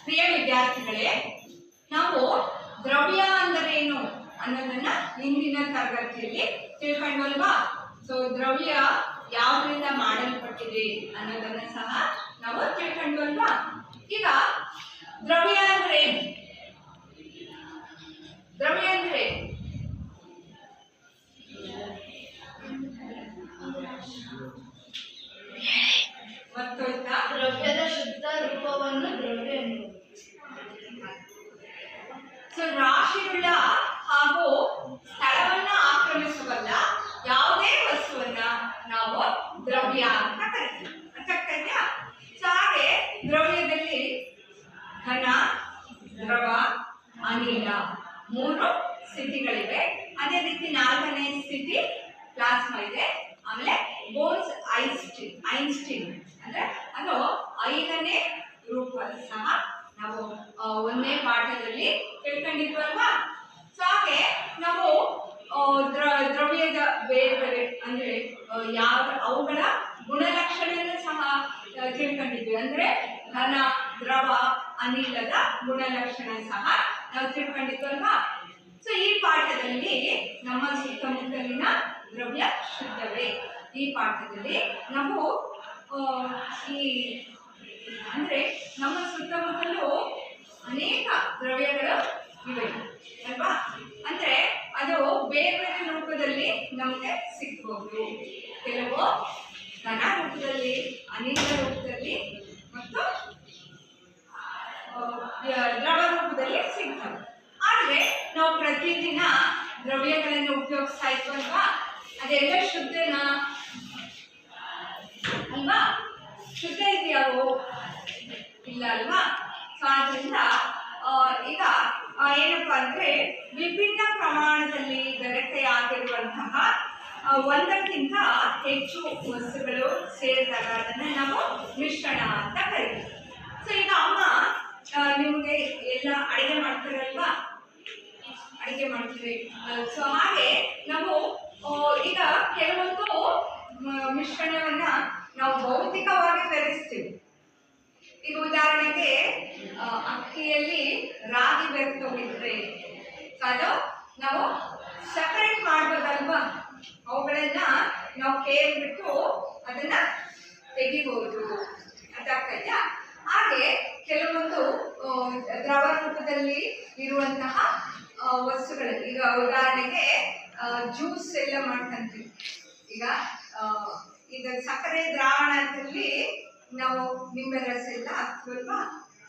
ಪ್ರಿಯ ವಿದ್ಯಾರ್ಥಿಗಳೇ, ನಾವು ದ್ರವ್ಯ ಅಂದರೇನು ಅನ್ನೋದನ್ನ ಇಂದಿನ ತರಗತಿಯಲ್ಲಿ ತಿಳ್ಕೊಂಡ್ವಲ್ವಾ? ಸೊ ದ್ರವ್ಯ ಯಾವುದರಿಂದ ಮಾಡಲ್ಪಟ್ಟಿದೆ ಅನ್ನೋದನ್ನ ಸಹ ನಾವು ತಿಳ್ಕೊಂಡ್ವಲ್ವಾ? ಈಗ ದ್ರವ್ಯ ಅಂದ್ರೆ ಏನು? ದ್ರವ್ಯ ಅಂದ್ರೆ ಮತ್ತೊಂದು ದ್ರವ್ಯದ ಶುದ್ಧ ರೂಪವನ್ನು ದ್ರವ್ಯ ಎನ್ನುವುದು. ಸೊ ರಾಶಿಯುಳ್ಳ ಹಾಗೂ ಸ್ಥಳವನ್ನ ಆಕ್ರಮಿಸಬಲ್ಲ ಯಾವುದೇ ವಸ್ತುವನ್ನ ನಾವು ದ್ರವ್ಯ ಅಂತ ಕರಿತೀವಿ. ಅರ್ಥಾಗ್ತಾ? ಸೊ ಹಾಗೆ ದ್ರವ್ಯದಲ್ಲಿ ಘನ, ದ್ರವ, ಅನಿಲ ಮೂರು ಸ್ಥಿತಿಗಳಿವೆ. ಅದೇ ರೀತಿ ನಾಲ್ಕನೇ ಸ್ಥಿತಿ ಪ್ಲಾಸ್ಮಾ ಇದೆ. ಆಮೇಲೆ ಬೋನ್ಸ್ ಐನ್ಸ್ಟೀನ್ ಅಂದ್ರೆ ಅದು 5ನೇ ರೂಪ ಸಹ ನಾವು ಒಂದನೇ ಪಾಠದಲ್ಲಿ ತಿಳ್ಕೊಂಡಿದ್ವಲ್ವಾ? ಸೊ ಹಾಗೆ ನಾವು ದ್ರವ್ಯದ ಬೇರೆ ಬೇರೆ ಅಂದ್ರೆ ಯಾವ ಅವುಗಳ ಗುಣಲಕ್ಷಣ ಸಹ ತಿಳ್ಕೊಂಡಿದ್ವಿ. ಅಂದ್ರೆ ಘನ, ದ್ರವ, ಅನಿಲದ ಗುಣಲಕ್ಷಣ ಸಹ ನಾವು ತಿಳ್ಕೊಂಡಿದ್ವಲ್ವಾ? ಸೊ ಈ ಪಾಠದಲ್ಲಿ ನಮ್ಮ ಸುತ್ತಮುತ್ತಲಿನ ದ್ರವ್ಯ ಶುದ್ಧವೇ. ಈ ಪಾಠದಲ್ಲಿ ನಾವು ಈ ಅಂದ್ರೆ ನಮ್ಮ ಸುತ್ತಮುತ್ತಲೂ ಅನೇಕ ದ್ರವ್ಯಗಳು ಇವೆ ಅಲ್ವಾ? ಅಂದ್ರೆ ಅದು ಬೇರೆ ಬೇರೆ ರೂಪದಲ್ಲಿ ನಮಗೆ ಸಿಗ್ಬಹುದು. ಕೆಲವು ಘನ ರೂಪದಲ್ಲಿ, ಅನಿಲ ರೂಪದಲ್ಲಿ ಮತ್ತು ದ್ರವ ರೂಪದಲ್ಲಿ ಸಿಗ್ತವೆ. ಆದ್ರೆ ನಾವು ಪ್ರತಿದಿನ ದ್ರವ್ಯಗಳನ್ನು ಉಪಯೋಗಿಸ್ತಾ ಇದ್ವಲ್ವಾ? ಅದೆಲ್ಲ ಶುದ್ಧನಾ ಅಲ್ವಾ? ಶುದ್ಧ ಇದೆಯಾವು? ಇಲ್ಲ ಅಲ್ವಾ? ಸೊ ಆದ್ರಿಂದ ಈಗ ಏನಪ್ಪಾ ಅಂದ್ರೆ ವಿಭಿನ್ನ ಪ್ರಮಾಣದಲ್ಲಿ ಬೆರಕೆಯಾಗಿರುವಂತಹ ಒಂದಕ್ಕಿಂತ ಹೆಚ್ಚು ವಸ್ತುಗಳು ಸೇರಿದಾಗ ಅದನ್ನ ನಾವು ಮಿಶ್ರಣ ಅಂತ ಕರಿತೀವಿ. ಸೊ ಈಗ ಅಮ್ಮ ನಿಮಗೆ ಎಲ್ಲ ಅಡಿಗೆ ಮಾಡ್ತಾರಲ್ವಾ? ಅಡಿಗೆ ಮಾಡ್ತೀವಿ. ಸೊ ಹಾಗೆ ನಾವು ಈಗ ಕೆಲವೊಂದು ಮಿಶ್ರಣವನ್ನ ನಾವು ಭೌತಿಕವಾಗಿ ಬೆರೆಸ್ತೀವಿ. ಈಗ ಉದಾಹರಣೆಗೆ ಅಕ್ಕಿಯಲ್ಲಿ ರಾಗಿ ಬೆರೆತೋಗಿದ್ರೆ ಅದು ನಾವು ಸಪರೇಟ್ ಮಾಡ್ಬೋದಲ್ವಾ? ಅವುಗಳನ್ನ ನಾವು ಕೇರ್ಬಿಟ್ಟು ಅದನ್ನ ತೆಗಿಬಹುದು. ಅದಾಗ್ತೈತಾ? ಹಾಗೆ ಕೆಲವೊಂದು ದ್ರವ ರೂಪದಲ್ಲಿ ಇರುವಂತಹ ವಸ್ತುಗಳು, ಈಗ ಉದಾಹರಣೆಗೆ ಜ್ಯೂಸ್ ಎಲ್ಲ ಮಾಡ್ಕೊಂತೀವಿ. ಈಗ ಸಕ್ಕರೆ ದ್ರಾವಣದಲ್ಲಿ ನಾವು ನಿಂಬೆ ರಸ ಎಲ್ಲ ಹಾಕ್ತೀವಲ್ವಾ?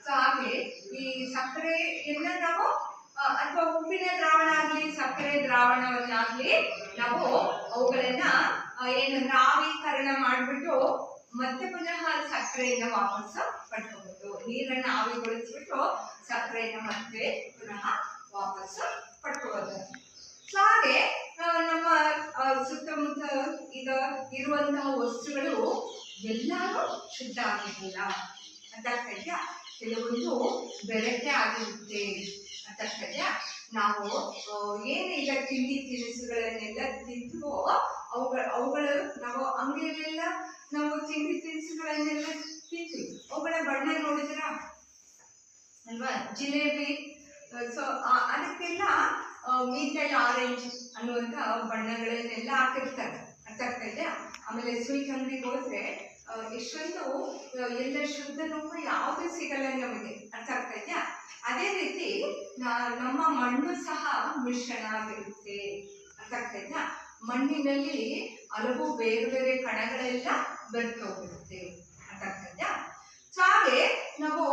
ಸೊ ಹಾಗೆ ಈ ಸಕ್ಕರೆಯನ್ನ ನಾವು ಅಥವಾ ಉಪ್ಪಿನ ದ್ರಾವಣ ಆಗ್ಲಿ ಸಕ್ಕರೆ ದ್ರಾವಣವನ್ನಾಗ್ಲಿ ನಾವು ಅವುಗಳನ್ನ ಏನಂದ್ರೆ ಆವಿಕರಣ ಮಾಡಿಬಿಟ್ಟು ಮತ್ತೆ ಪುನಃ ಸಕ್ಕರೆಯನ್ನ ವಾಪಸ್ ಪಡ್ಕೋಬಹುದು. ನೀರನ್ನು ಆವಿಗೊಳಿಸ್ಬಿಟ್ಟು ಸಕ್ಕರೆಯನ್ನ ಮತ್ತೆ ಪುನಃ ವಾಪಸ್ ಪಡ್ಕೋಬಹುದು. ಸೊ ಹಾಗೆ ನಮ್ಮ ಸುತ್ತಮುತ್ತ ಈಗ ಇರುವಂತಹ ವಸ್ತುಗಳು ಎಲ್ಲರೂ ಶುದ್ಧ ಆಗಿರಲಿಲ್ಲ ಅಂತ ಕೈಯ ಕೆಲವೊಂದು ಬೆಳಕೆ ಆಗಿರುತ್ತೆ ಅಂತ ಕೈಯ. ನಾವು ಏನು ಈಗ ತಿಂಡಿ ತಿನಿಸುಗಳನ್ನೆಲ್ಲ ತಿಂತೀವೋ ಅವುಗಳು ನಾವು ಅಂಗಡಿಯಲ್ಲೆಲ್ಲ ನಾವು ತಿಂಡಿ ತಿನಿಸುಗಳನ್ನೆಲ್ಲ ತಿಂತೀವಿ. ಅವುಗಳ ಬಣ್ಣ ನೋಡಿದ್ರ ಅಲ್ವಾ? ಜಿಲೇಬಿ. ಸೊ ಅದಕ್ಕೆಲ್ಲ ಮೀಥೈಲ್ ಆರೆಂಜ್ ಅನ್ನುವಂಥ ಬಣ್ಣಗಳನ್ನೆಲ್ಲ ಹಾಕಿರ್ತಾರೆ. ಅರ್ಥ ಆಗ್ತಾ ಇದೆಯಾ? ಆಮೇಲೆ ಸ್ವೀಟ್ ಅಂಗಡಿಗೆ ಹೋದ್ರೆ ಎಷ್ಟೊಂದು ಎಲ್ಲ ಶುದ್ಧ ರೂಪ ಯಾವುದೂ ಸಿಗಲ್ಲ ನಮಗೆ. ಅರ್ಥ ಆಗ್ತಾ ಇದೆಯಾ? ಅದೇ ರೀತಿ ನಮ್ಮ ಮಣ್ಣು ಸಹ ಮಿಶ್ರಣ ಆಗಿರುತ್ತೆ. ಅರ್ಥ ಆಗ್ತಾ ಇದೆಯಾ? ಮಣ್ಣಿನಲ್ಲಿ ಹಲವು ಬೇರೆ ಬೇರೆ ಕಣಗಳೆಲ್ಲ ಬೆರೆತೋಗಿರುತ್ತೆ. ಅರ್ಥ ಆಗ್ತಾ ಇದೆಯಾ? ಸೊ ಹಾಗೆ ನಾವು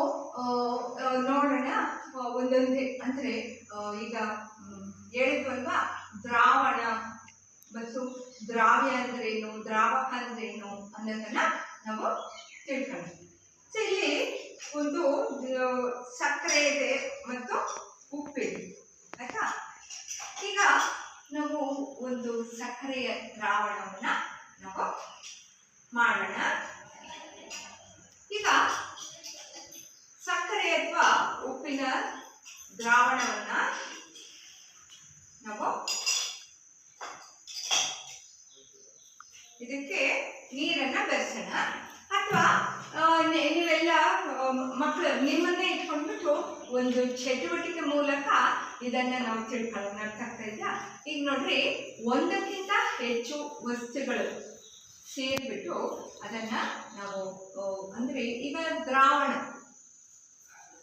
ನೋಡೋಣ ಒಂದೊಂದೇ. ಅಂದ್ರೆ ಈಗ ಹೇಳಿದ್ವಲ್ವಾ ದ್ರಾವಣ ಮತ್ತು ದ್ರಾವ್ಯ ಅಂದ್ರೇನು, ದ್ರಾವಕ ಅಂದ್ರೇನು ಅನ್ನೋದನ್ನ ನಾವು ತಿಳ್ಕೊಂಡ್ವಿ. ಸೊ ಇಲ್ಲಿ ಒಂದು ಸಕ್ಕರೆ ಇದೆ ಮತ್ತು ಉಪ್ಪಿದೆ ಆಯ್ತಾ? ಈಗ ನಾವು ಒಂದು ಸಕ್ಕರೆಯ ದ್ರಾವಣವನ್ನ ನಾವು ಮಾಡೋಣ. ಈಗ ಸಕ್ಕರೆ ಅಥವಾ ಉಪ್ಪಿನ ದ್ರಾವಣವನ್ನ ನಾವು ಇದಕ್ಕೆ ನೀರನ್ನ ಬೆರೆಸೋಣ. ಅಥವಾ ನೀವೆಲ್ಲ ಮಕ್ಕಳು ನಿಮ್ಮನ್ನೇ ತಿಳ್ಕೊಂಡ್ಬಿಟ್ಟು ಒಂದು ಚಟುವಟಿಕೆ ಮೂಲಕ ಇದನ್ನ ನಾವು ತಿಳ್ಕೊಳ್ಳೋಣ. ಅರ್ಥ ಆಗ್ತಾ ಇದೆಯಾ? ಈಗ ನೋಡ್ರಿ, ಒಂದಕ್ಕಿಂತ ಹೆಚ್ಚು ವಸ್ತುಗಳು ಸೇರಿಬಿಟ್ಟು ಅದನ್ನ ನಾವು ಅಂದ್ರೆ ಈಗ ದ್ರಾವಣ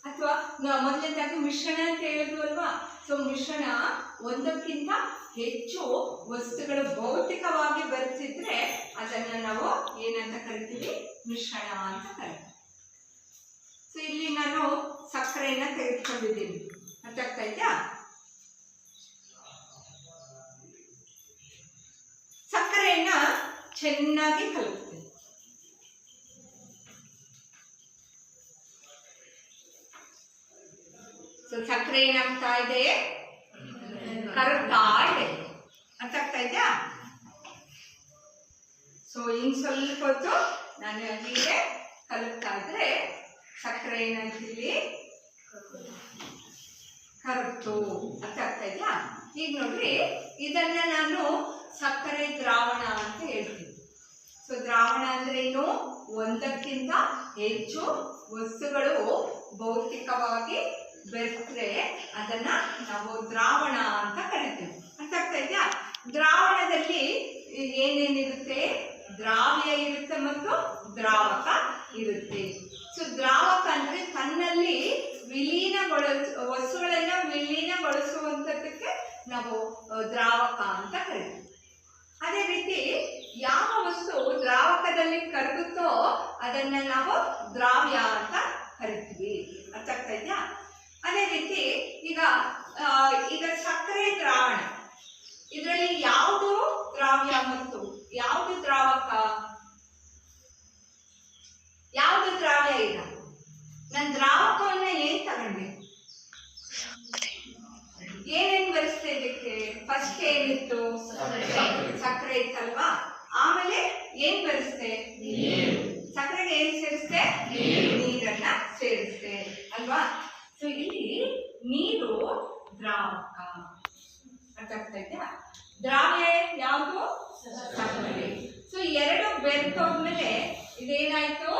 ಅಥವಾ ಮೊದಲನೇದಾಗಿ ಮಿಶ್ರಣ ಅಂತ ಹೇಳಿದ್ವು ಅಲ್ವಾ. ಸೊ ಮಿಶ್ರಣ ಒಂದಕ್ಕಿಂತ ಹೆಚ್ಚು ವಸ್ತುಗಳು ಭೌತಿಕವಾಗಿ ಬೆರೆತಿದ್ರೆ ಅದನ್ನ ನಾವು ಏನಂತ ಕರಿತೀವಿ? ಮಿಶ್ರಣ ಅಂತ ಕರಿತೀವಿ. ಸೊ ಇಲ್ಲಿ ನಾನು ಸಕ್ಕರೆಯನ್ನ ತೆಗೆದುಕೊಂಡಿದ್ದೀನಿ. ಅರ್ಥ ಆಗ್ತಾ ಇದೆಯಾ? ಸಕ್ಕರೆಯನ್ನ ಚೆನ್ನಾಗಿ ಕಲುಕ್ತೀನಿ. ಸೊ ಸಕ್ಕರೆ ಏನಾಗ್ತಾ ಇದೆ? ಕರಗ್ತಾ ಇದೆ. ಅರ್ಥ ಆಗ್ತಾ ಇದೆಯಾ? ಸೊ ಇನ್ ಸ್ವಲ್ಪ ಹೊತ್ತು ನಾನು ಹೀಗೆ ಕಲುಕ್ತಾ ಇದ್ರೆ ಸಕ್ಕರೆ ಏನಾಗ್ತಿಲ್ಲಿ ಕರಗ್ತು. ಅರ್ಥ ಆಗ್ತಾ ಇದೆಯಾ? ಈಗ ನೋಡ್ರಿ, ಇದನ್ನ ನಾನು ಸಕ್ಕರೆ ದ್ರಾವಣ ಅಂತ ಹೇಳ್ತೀನಿ. ಸೊ ದ್ರಾವಣ ಅಂದ್ರೆ ಏನು? ಒಂದಕ್ಕಿಂತ ಹೆಚ್ಚು ವಸ್ತುಗಳು ಭೌತಿಕವಾಗಿ ಬೆರೆತ್ರೆ ಅದನ್ನ ನಾವು ದ್ರಾವಣ ಅಂತ ಕರಿತೀವಿ. ಅರ್ಥ ಆಗ್ತಾ ಇದೆಯಾ? ದ್ರಾವಣದಲ್ಲಿ ಏನೇನಿರುತ್ತೆ? ದ್ರಾವ್ಯ ಇರುತ್ತೆ ಮತ್ತು ದ್ರಾವಕ ಇರುತ್ತೆ. ಸೊ ದ್ರಾವಕ ಅಂದ್ರೆ ತನ್ನಲ್ಲಿ ವಸ್ತುಗಳನ್ನ ವಿಲೀನಗೊಳಿಸುವಂಥದ್ದಕ್ಕೆ ನಾವು ದ್ರಾವಕ ಅಂತ ಕರಿತೀವಿ. ಅದೇ ರೀತಿ ಯಾವ ವಸ್ತು ದ್ರಾವಕದಲ್ಲಿ ಕರಗುತ್ತೋ ಅದನ್ನ ನಾವು ದ್ರಾವ್ಯ ಅಂತ ಕರಿತೀವಿ. ಅರ್ಥ ಆಗ್ತಾ ಇದೆಯಾ? ಅದೇ ರೀತಿ ಈಗ ಸಕ್ಕರೆ ದ್ರಾವಣ, ಇದರಲ್ಲಿ ಯಾವುದು ದ್ರಾವ್ಯ ಮತ್ತು ಯಾವುದು ದ್ರಾವಕ? ಯಾವುದು ದ್ರಾವ್ಯ? ಈಗ ನಾನು ದ್ರಾವಕವನ್ನ ಏನ್ ತಗೊಂಡೆ? ಏನೇನ್ ಬೆರೆಸ್ತಾ ಇದಕ್ಕೆ? ಫಸ್ಟ್ ಏನಿತ್ತು? ಸಕ್ಕರೆ ಇತ್ತಲ್ವಾ. ಆಮೇಲೆ ಏನ್ ಬೆರೆಸ್ತೆ? ಸಕ್ಕರೆಗೆ ಏನ್ ಸೇರಿಸ್ತೆ? ನೀರನ್ನ ಸೇರಿಸ್ತೆ ಅಲ್ವಾ. ಸೊ ಇಲ್ಲಿ ನೀರು ದ್ರಾವಕ. ಅರ್ಥ ಆಗ್ತಾ ಇದೆಯಾ? ದ್ರಾವ್ಯ ಯಾವುದು? ಸಕ್ಕರೆ. ಸೊ ಎರಡು ಬೆರೆತೋದ್ಮೇಲೆ ಇದೇನಾಯ್ತು?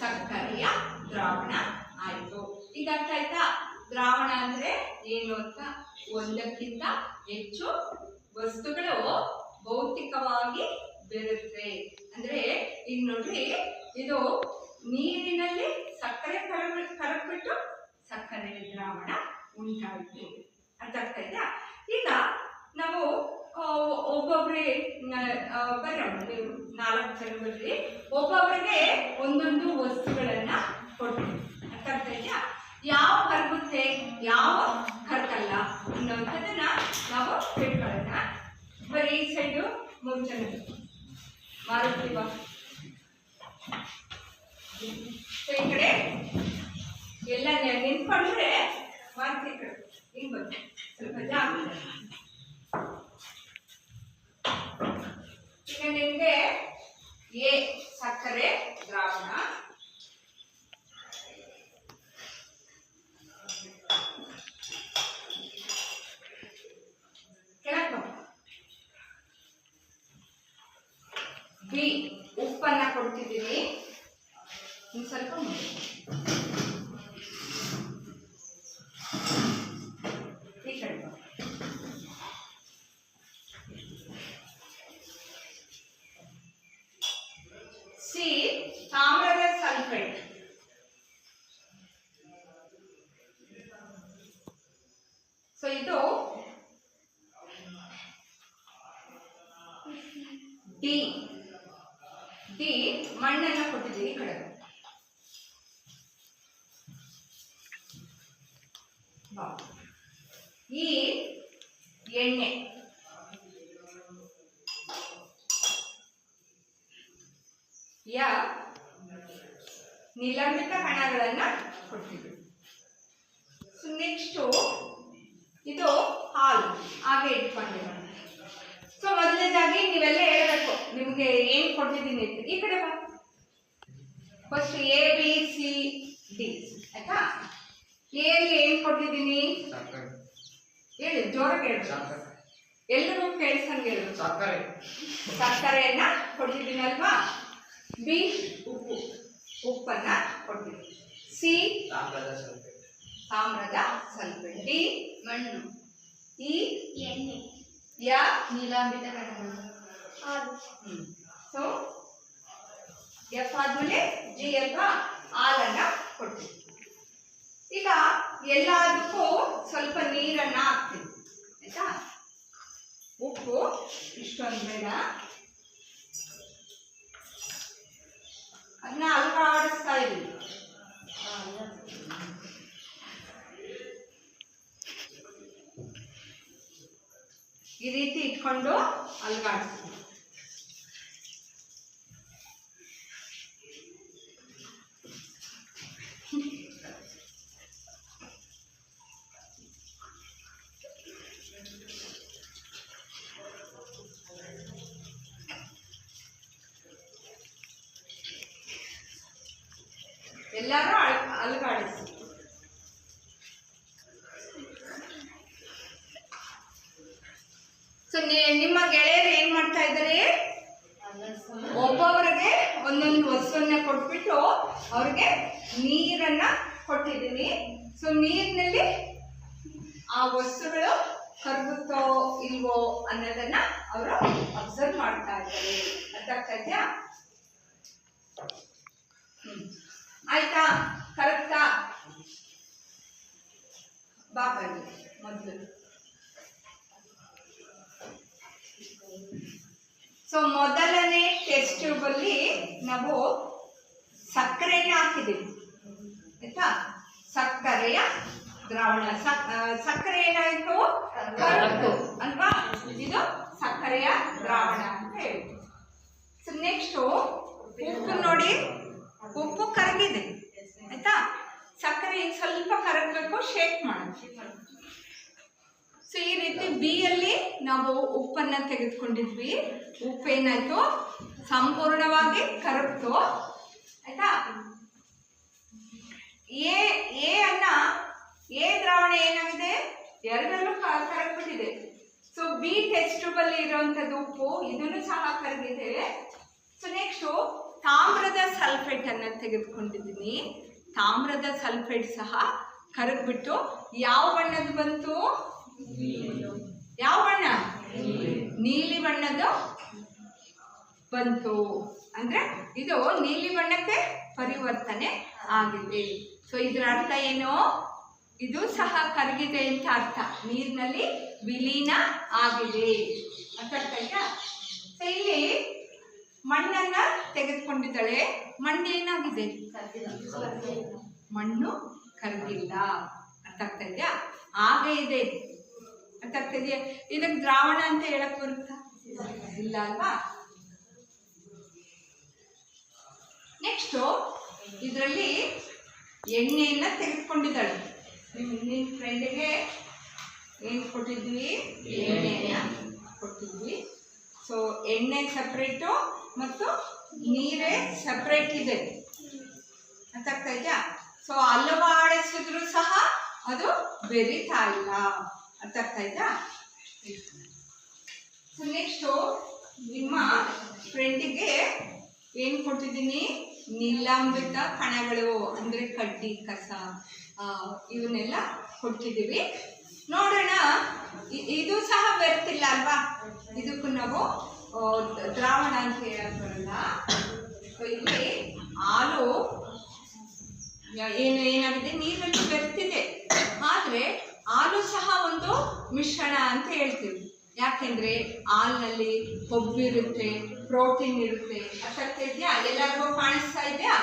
ಸಕ್ಕರೆಯ ದ್ರಾವಣ ಆಯ್ತು. ಈಗ ಅರ್ಥ ಆಯ್ತಾ? ದ್ರಾವಣ ಅಂದ್ರೆ ಏನು ಅಂತ? ಒಂದಕ್ಕಿಂತ ಹೆಚ್ಚು ವಸ್ತುಗಳು ಭೌತಿಕವಾಗಿ ಬೆರುತ್ತೆ. ಅಂದ್ರೆ ಈಗ ನೋಡ್ರಿ, ಇದು ನೀರಿನಲ್ಲಿ ಸಕ್ಕರೆ ಕರಗ್ಬಿಟ್ಟು ಸಕ್ಕರೆ ದ್ರಾವಣ ಉಂಟಾಯಿತು. ಅರ್ಥ ಆಗ್ತಾ ಇದೆಯಾ? ಈಗ ನಾವು ಒಬ್ಬೊಬ್ರಿಗೆ ಬರೋಣ, 4 ಜನ ಬರ್ರಿ, ಒಬ್ಬೊಬ್ಬರಿಗೆ ಒಂದೊಂದು ವಸ್ತುಗಳನ್ನ ಕೊಡ್ತೀವಿ. ಅರ್ಥ ಆಗ್ತಾ ಇದೆಯಾ? ಯಾವ ಕರಗುತ್ತೆ, ಯಾವ ಕರಗಲ್ಲ ಅನ್ನೋಂಥದ್ದನ್ನ ನಾವು ತಿಳ್ಕೊಳ್ಳೋಣ. ಬರೀ ಈ ಸೈಡು 3 ಜನ ಮಾರುತ್ತೀವ. ಈ ಕಡೆ ಎಲ್ಲ ನಿಂತ್ಕೊಂಡ್ರೆ ಮಾರುತಿ ಕಡೆ ಹಿಂಗ್ ಬಂದು ಸ್ವಲ್ಪ ಜಾಗ. ಈಗ ನಿಮ್ಗೆ ಎ ಸಕ್ಕರೆ ದ್ರಾವಣ, ಬಿ ಉಪ್ಪನ್ನ ಕೊಡ್ತಿದ್ದೀನಿ. ಇನ್ನು ಸ್ವಲ್ಪ ಈ ಕಡೆ ಸಿ ತಾಮ್ರದ ಸಲ್ಫೇಟ್, ಸೊ ಇದು ಡಿ ಮಣ್ಣನ್ನ ಕೊಟ್ಟಿದ್ದೀವಿ. ಈ ಕಡೆ ಈ ಎಣ್ಣೆ, ನಿಲಂಬಿತ ಕಣಗಳನ್ನ ಕೊಟ್ಟಿದ್ದೀವಿ. ಸೊ ನೆಕ್ಸ್ಟು ಇದು ಹಾಲು, ಹಾಗೆ ಇಟ್ಕೊಂಡಿರೋಣ. ಸೊ ಮೊದಲನೇದಾಗಿ ನೀವೆಲ್ಲ ಹೇಳಬೇಕು ನಿಮ್ಗೆ ಏನ್ ಕೊಟ್ಟಿದ್ದೀನಿ ಅಂತ. ಈ ಕಡೆ ಬಾ. First A B C D ಆಯ್ತಾ? ಎಲ್ಲಿ ಏನ್ ಕೊಟ್ಟಿದ್ದೀನಿ ಹೇಳಿ, ಜೋರಾಗಿ ಹೇಳಿ, ಎಲ್ಲರೂ ಕೇಳಿಸಂಗೆ ಹೇಳು. ಸಕ್ಕರೆಯನ್ನ ಕೊಟ್ಟಿದ್ದೀನಿ ಅಲ್ವಾ. ಬಿ ಉಪ್ಪನ್ನ ಕೊಟ್ಟಿದ್ದೀನಿ. ಸಿ ತಾಮ್ರದ ಸಲ್ಫೇಟ್. ತಾಮ್ರದ ಸಲ್ಫೇಟ್. ಡಿ ಮಣ್ಣು. ಇ ಎಣ್ಣೆ. ಯ ನೀಲಾಂಬಿತ ಕಣಗಳು. ಹಾಲು. ಸೊ ಎಫ್ ಆದ್ಮೇಲೆ ಜಿ ಅಲ್ವಾ, ಹಾಲನ್ನ ಕೊಡ್ತೀವಿ. ಈಗ ಎಲ್ಲದಕ್ಕೂ ಸ್ವಲ್ಪ ನೀರನ್ನ ಹಾಕ್ತೀವಿ ಆಯ್ತಾ. ಉಪ್ಪು ಇಷ್ಟೊಂದು ಬೇಡ, ಅದನ್ನ ಅಲ್ಗಾಡಿಸ್ತಾ ಇದ್ದೀವಿ. ಈ ರೀತಿ ಇಟ್ಕೊಂಡು ಅಲ್ಗಾಡಿಸ್ತೀವಿ. ಎಲ್ಲರೂ ಅಲ್ಗಾಡಿಸಿ. ಸೊ ನಿಮ್ಮ ಗೆಳೆಯರು ಏನ್ ಮಾಡ್ತಾ ಇದ್ದಾರೆ, ಒಬ್ಬೊಬ್ಬರಿಗೆ ಒಂದೊಂದು ವಸ್ತುವನ್ನ ಕೊಟ್ಬಿಟ್ಟು ಅವ್ರಿಗೆ ನೀರನ್ನ ಕೊಟ್ಟಿದ್ದೀನಿ. ಸೊ ನೀರಿನಲ್ಲಿ ಆ ವಸ್ತುಗಳು ಕರಗುತ್ತೋ ಇಲ್ವೋ ಅನ್ನೋದನ್ನ ಅವರು ಅಬ್ಸರ್ವ್ ಮಾಡ್ತಾ ಇದ್ದಾರೆ. ಅರ್ಥ ಆಗ್ತಾ ಇದೆಯಾ? ಆಯ್ತಾ, ಕರೆಕ್ಟಾ? ಬಾಬಾಗಿ ಮೊದಲು. ಸೊ ಮೊದಲನೇ ಟೆಸ್ಟ್ ಟ್ಯೂಬ್ ಅಲ್ಲಿ ನಾವು ಸಕ್ಕರೆನ ಹಾಕಿದ್ದೀವಿ ಆಯ್ತಾ. ಸಕ್ಕರೆಯ ದ್ರಾವಣ, ಸಕ್ಕರೆ ಏನಾಯ್ತು, ಕರಗ್ತು ಅಲ್ವಾ. ಇದು ಸಕ್ಕರೆಯ ದ್ರಾವಣ ಅಂತ ಹೇಳಿ. ಸೊ ನೆಕ್ಸ್ಟ್ ಉಪ್ಪು ನೋಡಿ, ಉಪ್ಪು ಕರಗಿದೆ ಆಯ್ತಾ. ಸಕ್ಕರೆ ಸ್ವಲ್ಪ ಕರಗಬೇಕು, ಶೇಕ್ ಮಾಡಿ. ಸೊ ಈ ರೀತಿ ಬಿ ಅಲ್ಲಿ ನಾವು ಉಪ್ಪನ್ನ ತೆಗೆದುಕೊಂಡಿದ್ವಿ. ಉಪ್ಪೇನಾಯ್ತು, ಸಂಪೂರ್ಣವಾಗಿ ಕರಗ್ತು ಆಯ್ತಾ. ಎ ದ್ರಾವಣ ಏನಾಗಿದೆ, ಎರಡರಲ್ಲೂ ಕರಗ್ಬಿಟ್ಟಿದೆ. ಸೊ ಬಿ ಟೆಸ್ಟ್ ಟ್ಯೂಬ್ ಅಲ್ಲಿ ಇರುವಂತದ್ದು ಉಪ್ಪು, ಇದನ್ನು ಸಹ ಕರಗಿದೆ. ಸೊ ನೆಕ್ಸ್ಟ್ ತಾಮ್ರದ ಸಲ್ಫೇಟ್ ಅನ್ನ ತೆಗೆದುಕೊಂಡಿದ್ದೀನಿ. ತಾಮ್ರದ ಸಲ್ಫೇಟ್ ಸಹ ಕರಗ್ಬಿಟ್ಟು ಯಾವ ಬಣ್ಣದ್ದು ಬಂತು, ಯಾವ ಬಣ್ಣ, ನೀಲಿ ಬಣ್ಣದ್ದು ಬಂತು. ಅಂದ್ರೆ ಇದು ನೀಲಿ ಬಣ್ಣಕ್ಕೆ ಪರಿವರ್ತನೆ ಆಗಿದೆ. ಸೊ ಇದರ ಅರ್ಥ ಏನು, ಇದು ಸಹ ಕರಗಿದೆ ಅಂತ ಅರ್ಥ, ನೀರಿನಲ್ಲಿ ವಿಲೀನ ಆಗಿದೆ. ಅರ್ಥ ಆಯ್ತಾ? ಸೊ ಇಲ್ಲಿ ಮಣ್ಣನ್ನ ತೆಗೆದುಕೊಂಡಿದ್ದಾಳೆ. ಮಣ್ಣು ಏನಾಗಿದೆ, ಮಣ್ಣು ಕರಗಿಲ್ಲ. ಅರ್ಥ ಆಗ್ತಾ ಇದೆಯಾ? ಹಾಗೆ ಇದೆ. ಅರ್ಥ ಆಗ್ತಾ ಇದೆಯಾ? ಇದಕ್ಕೆ ದ್ರಾವಣ ಅಂತ ಹೇಳಕ್ ಬರುತ್ತಾ, ಇಲ್ಲ ಅಲ್ವಾ. ನೆಕ್ಸ್ಟ್ ಇದರಲ್ಲಿ ಎಣ್ಣೆಯನ್ನ ತೆಗೆದುಕೊಂಡಿದ್ದಾಳೆ. ನಿಮ್ಮ ಫ್ರೆಂಡ್ಗೆ ಏನು ಕೊಟ್ಟಿದ್ವಿ, ಎಣ್ಣೆಯನ್ನ ಕೊಟ್ಟಿದ್ವಿ. ಸೊ ಎಣ್ಣೆ ಸಪ್ರೇಟು ಮತ್ತು ನೀರೇ ಸಪ್ರೇಟ್ ಇದೆ. ಅರ್ಥ ಆಗ್ತಾ ಇದೆಯಾ? ಸೊ ಅಲವಾಡಿಸಿದ್ರು ಸಹ ಅದು ಬೆರೀತಾ ಇಲ್ಲ. ಅರ್ಥ ಆಗ್ತಾ ಇದೆಯಾ? ಸೊ ನೆಕ್ಸ್ಟು ನಿಮ್ಮ ಫ್ರೆಂಡಿಗೆ ಏನು ಕೊಟ್ಟಿದ್ದೀನಿ, ನೀಲಾಂಬಿತ ಕಣಗಳು ಅಂದರೆ ಕಡ್ಡಿ ಕಸ ಇವನ್ನೆಲ್ಲ ಕೊಟ್ಟಿದ್ದೀವಿ. ನೋಡೋಣ, ಇದು ಸಹ ಬೆರ್ತಿಲ್ಲ ಅಲ್ವಾ. ಇದಕ್ಕೂ ನಾವು ದ್ರಾವಣ ಅಂತ ಹೇಳಕ್ ಬರಲ್ಲ. ಇಲ್ಲಿ ಹಾಲು ಏನಾಗಿದೆ, ನೀರಲ್ಲಿ ಬೆರ್ತಿದೆ. ಆದರೆ ಹಾಲು ಸಹ ಒಂದು ಮಿಶ್ರಣ ಅಂತ ಹೇಳ್ತೀವಿ. ಯಾಕೆಂದ್ರೆ ಹಾಲಿನಲ್ಲಿ ಕೊಬ್ಬಿರುತ್ತೆ, ಪ್ರೋಟೀನ್ ಇರುತ್ತೆ. ಅರ್ಥ ಇದೆಯಾ? ಎಲ್ಲರಿಗೂ ಕಾಣಿಸ್ತಾ ಇದೆಯಾ?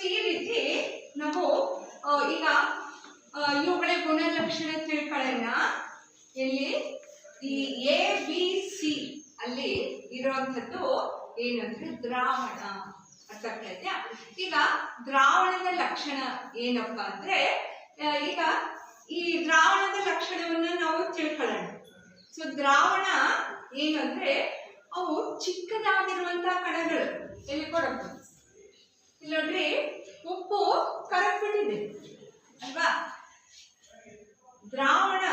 ಈ ರೀತಿ ನಾವು ಈಗ ಇವುಗಳ ಗುಣಲಕ್ಷಣ ತಿಳ್ಕೊಳ್ಳೋಣ. ಇಲ್ಲಿ ಈ ಎ ಬಿ ಸಿ ಅಲ್ಲಿ ಇರುವಂಥದ್ದು ಏನಂದ್ರೆ ದ್ರಾವಣ. ಅರ್ಥ ಆಗ್ತಾ ಇದೆಯಾ? ಈಗ ದ್ರಾವಣದ ಲಕ್ಷಣ ಏನಪ್ಪ ಅಂದ್ರೆ, ಈಗ ಈ ದ್ರಾವಣದ ಲಕ್ಷಣವನ್ನ ನಾವು ತಿಳ್ಕೊಳ್ಳೋಣ. ಸೊ ದ್ರಾವಣ ಏನಂದ್ರೆ ಅವು ಚಿಕ್ಕದಾಗಿರುವಂತಹ ಕಣಗಳು. ಎಲ್ಲಿ ಕೊಡಬೇಕು, ಇಲ್ಲಿ ನೋಡ್ರಿ, ಉಪ್ಪು ಕರಗ್ಬಿಟ್ಟಿದೆ ಅಲ್ವಾ. ದ್ರಾವಣ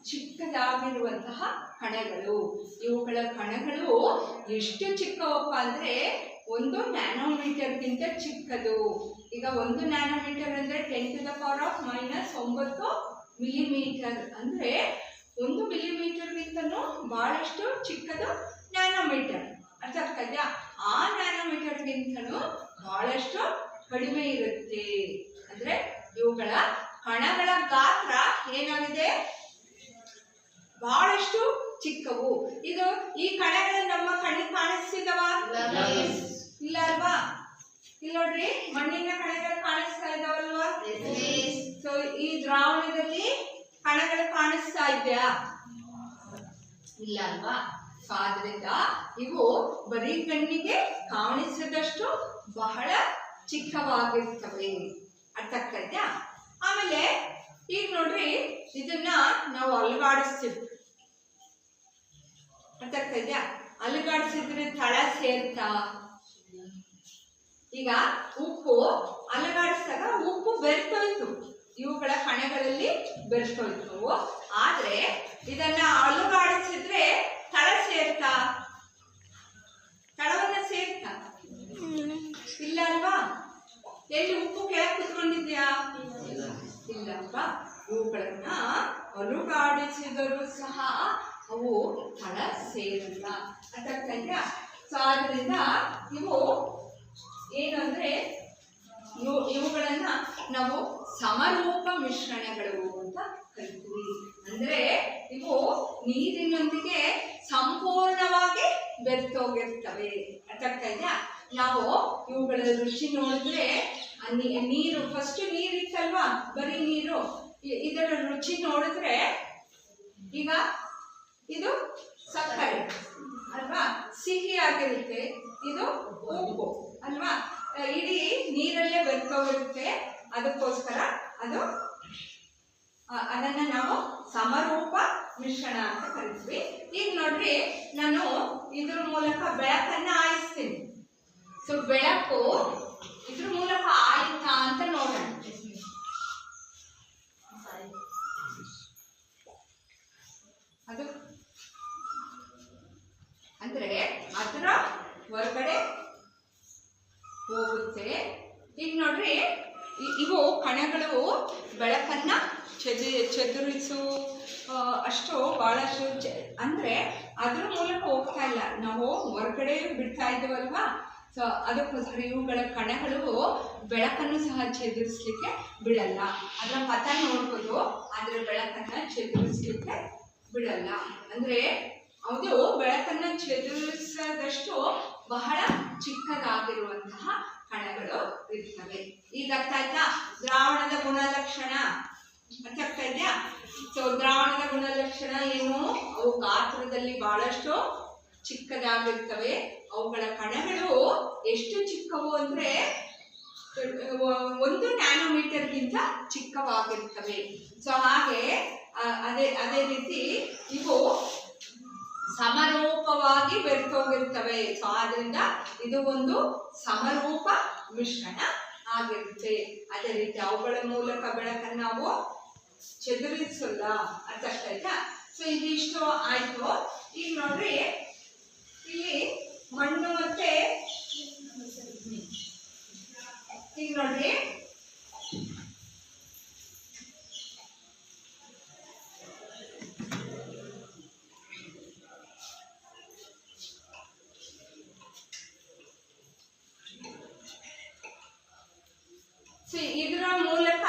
ಚಿಕ್ಕದಾಗಿರುವಂತಹ ಕಣಗಳು. ಇವುಗಳ ಕಣಗಳು ಎಷ್ಟು ಚಿಕ್ಕವಪ್ಪ ಅಂದ್ರೆ 1 ನ್ಯಾನೋಮೀಟರ್ಗಿಂತ ಚಿಕ್ಕದು. ಈಗ 1 ನ್ಯಾನೋಮೀಟರ್ ಅಂದರೆ 10⁻⁻9 ಮಿಲಿಮೀಟರ್ ಅಂದರೆ 1 ಮಿಲಿಮೀಟರ್ಗಿಂತನೂ ಬಹಳಷ್ಟು ಚಿಕ್ಕದು ನ್ಯಾನೋಮೀಟರ್. ಅರ್ಥ ಆಗ್ತಾ ಇದೆಯಾ? ಆ ನ್ಯಾನೋಮೀಟರ್ಗಿಂತನೂ ಬಹಳಷ್ಟು ಕಡಿಮೆ ಇರುತ್ತೆ. ಅಂದರೆ ಇವುಗಳ ಕಣಗಳ ಗಾತ್ರ ಏನಾಗಿದೆ, ಬಹಳಷ್ಟು ಚಿಕ್ಕವು. ಇದು ಈ ಕಣಗಳು ನಮ್ಮ ಕಣ್ಣಿಗೆ ಕಾಣಿಸ್ತಿದವ? ಇಲ್ಲ ಅಲ್ವಾ? ಇಲ್ಲಿ ನೋಡ್ರಿ, ಮಣ್ಣಿನ ಕಣಗಳು ಕಾಣಿಸ್ತಾ ಇದಾವಲ್ವಾ? ಸೊ ಈ ದ್ರಾವಣದಲ್ಲಿ ಕಣಗಳು ಕಾಣಿಸ್ತಾ ಇದೆಯಾ? ಇಲ್ಲ ಅಲ್ವಾ? ಸೊ ಆದ್ರಿಂದ ಇವು ಬರೀ ಕಣ್ಣಿಗೆ ಕಾಣಿಸದಷ್ಟು ಬಹಳ ಚಿಕ್ಕವಾಗಿರ್ತವೆ. ಅರ್ಥ ಆಗ್ತಾ ಇದೆಯಾ? ಆಮೇಲೆ ಈಗ ನೋಡ್ರಿ, ಇದನ್ನ ನಾವು ಅಲುಗಾಡಿಸ್ತೀವಿ. ಅರ್ಥ ಆಗ್ತಾ ಇದೆಯಾ? ಅಲುಗಾಡಿಸಿದ್ರೆ ತಳ ಸೇರ್ತಾ? ಈಗ ಉಪ್ಪು ಅಲುಗಾಡಿಸಿದಾಗ ಉಪ್ಪು ಬೆರ್ತೋಯ್ತು, ಇವುಗಳ ಕಣಗಳಲ್ಲಿ ಬೆರ್ತೋಯ್ತು. ಆದ್ರೆ ಇದನ್ನ ಅಲುಗಾಡಿಸಿದ್ರೆ ತಳ ಸೇರ್ತಾ? ತಳವನ್ನ ಸೇರ್ತಾ? ಇಲ್ಲ ಅಲ್ವಾ? ಎಲ್ಲಿ ಉಪ್ಪು ಕೆಳಗೆ ಕುತ್ಕೊಂಡಿದ್ಯಾ? ಇಲ್ಲಪ್ಪ. ಇವುಗಳನ್ನ ಅಲುಗಾಡಿಸಿದರೂ ಸಹ ಅವು ತಳ ಸೇರಲ್ಲ. ಅದಕ್ಕಂದ್ರೆ ಸೊ ಆದ್ರಿಂದ ಇವು ಏನು ಅಂದ್ರೆ ಇವುಗಳನ್ನ ನಾವು ಸಮರೂಪ ಮಿಶ್ರಣಗಳು ಅಂತ ಕರಿತೀವಿ. ಅಂದ್ರೆ ಇವು ನೀರಿನೊಂದಿಗೆ ಸಂಪೂರ್ಣವಾಗಿ ಬೆರ್ತೋಗಿರ್ತವೆ. ಅರ್ಥಾಗ್ತಾ ಇದೆಯಾ? ನಾವು ಇವುಗಳ ರುಚಿ ನೋಡಿದ್ರೆ ನೀರು ಫಸ್ಟ್ ನೀರಿತ್ತಲ್ವಾ, ಬರೀ ನೀರು. ಇದರ ರುಚಿ ನೋಡಿದ್ರೆ ಈಗ ಇದು ಸಕ್ಕರೆ ಅಲ್ವಾ, ಸಿಹಿ ಆಗಿರುತ್ತೆ. ಇದು ಉಪ್ಪು ಅಲ್ವಾ, ಇಡೀ ನೀರಲ್ಲೇ ಬೆರ್ತೋಗಿರುತ್ತೆ. ಅದಕ್ಕೋಸ್ಕರ ಅದನ್ನ ನಾವು ಸಮರೂಪ ಮಿಶ್ರಣ ಅಂತ ಕರಿತೀವಿ. ಈಗ ನೋಡ್ರಿ, ನಾನು ಇದ್ರ ಮೂಲಕ ಬೆಳಕನ್ನ ಆಯಿಸ್ತೀನಿ. ಸೊ ಬೆಳಕು ಇದ್ರ ಮೂಲಕ ಆಯ್ತಾ ಅಂತ ನೋಡೋಣ. ಅದು ಅಂದ್ರೆ ಅದರ ಹೊರಗಡೆ ಹೋಗುತ್ತೆ. ಈಗ ನೋಡ್ರಿ, ಇವು ಕಣಗಳು ಬೆಳಕನ್ನ ಚದುರಿಸು ಅಷ್ಟು ಬಹಳಷ್ಟು ಅಂದ್ರೆ ಅದ್ರ ಮೂಲಕ ಹೋಗ್ತಾ ಇಲ್ಲ, ನಾವು ಹೊರಗಡೆ ಬಿಡ್ತಾ ಇದ್ದೀವಲ್ವಾ. ಸೊ ಅದಕ್ಕೋಸ್ಕರ ಇವುಗಳ ಕಣಗಳು ಬೆಳಕನ್ನು ಸಹ ಚದುರಿಸ್ಲಿಕ್ಕೆ ಬಿಡಲ್ಲ. ಅದರ ಪಥ ನೋಡ್ಬೋದು, ಆದ್ರೆ ಬೆಳಕನ್ನ ಚದುರಿಸ್ಲಿಕ್ಕೆ ಬಿಡಲ್ಲ. ಅಂದ್ರೆ ಅದು ಬೆಳಕನ್ನ ಚದುರಿಸದಷ್ಟು ಬಹಳ ಚಿಕ್ಕದಾಗಿರುವಂತಹ ಕಣಗಳು ಇರ್ತವೆ. ಈಗ ಅರ್ಥ ಆಯ್ತಾ? ದ್ರಾವಣದ ಗುಣಲಕ್ಷಣ ಅರ್ಥ ಆಗ್ತಾ ಇದೆಯಾ? ಸೊ ದ್ರಾವಣದ ಗುಣಲಕ್ಷಣ ಏನು? ಅವು ಗಾತ್ರದಲ್ಲಿ ಬಹಳಷ್ಟು ಚಿಕ್ಕದಾಗಿರ್ತವೆ. ಅವುಗಳ ಕಣಗಳು ಎಷ್ಟು ಚಿಕ್ಕವು ಅಂದ್ರೆ 1 ನ್ಯಾನೋಮೀಟರ್ಗಿಂತ ಚಿಕ್ಕವಾಗಿರ್ತವೆ. ಸೊ ಹಾಗೆ ಅದೇ ರೀತಿ ಇವು ಸಮರೂಪವಾಗಿ ಬೆರ್ತೋಗಿರ್ತವೆ. ಸೊ ಆದ್ರಿಂದ ಇದು ಒಂದು ಸಮರೂಪ ಮಿಶ್ರಣ ಆಗಿರುತ್ತೆ. ಅದೇ ರೀತಿ ಅವುಗಳ ಮೂಲಕ ಬೆಳಕನ್ನು ನಾವು ಚದುರಿಸಲ್ಲ. ಅರ್ಥ ಆಯ್ತಾ? ಸೊ ಇದಿಷ್ಟು ಆಯ್ತು. ಈಗ ನೋಡ್ರಿ, ಇಲ್ಲಿ ಮಣ್ಣು ಮತ್ತೆ ಈಗ ನೋಡ್ರಿ, ಇದರ ಮೂಲಕ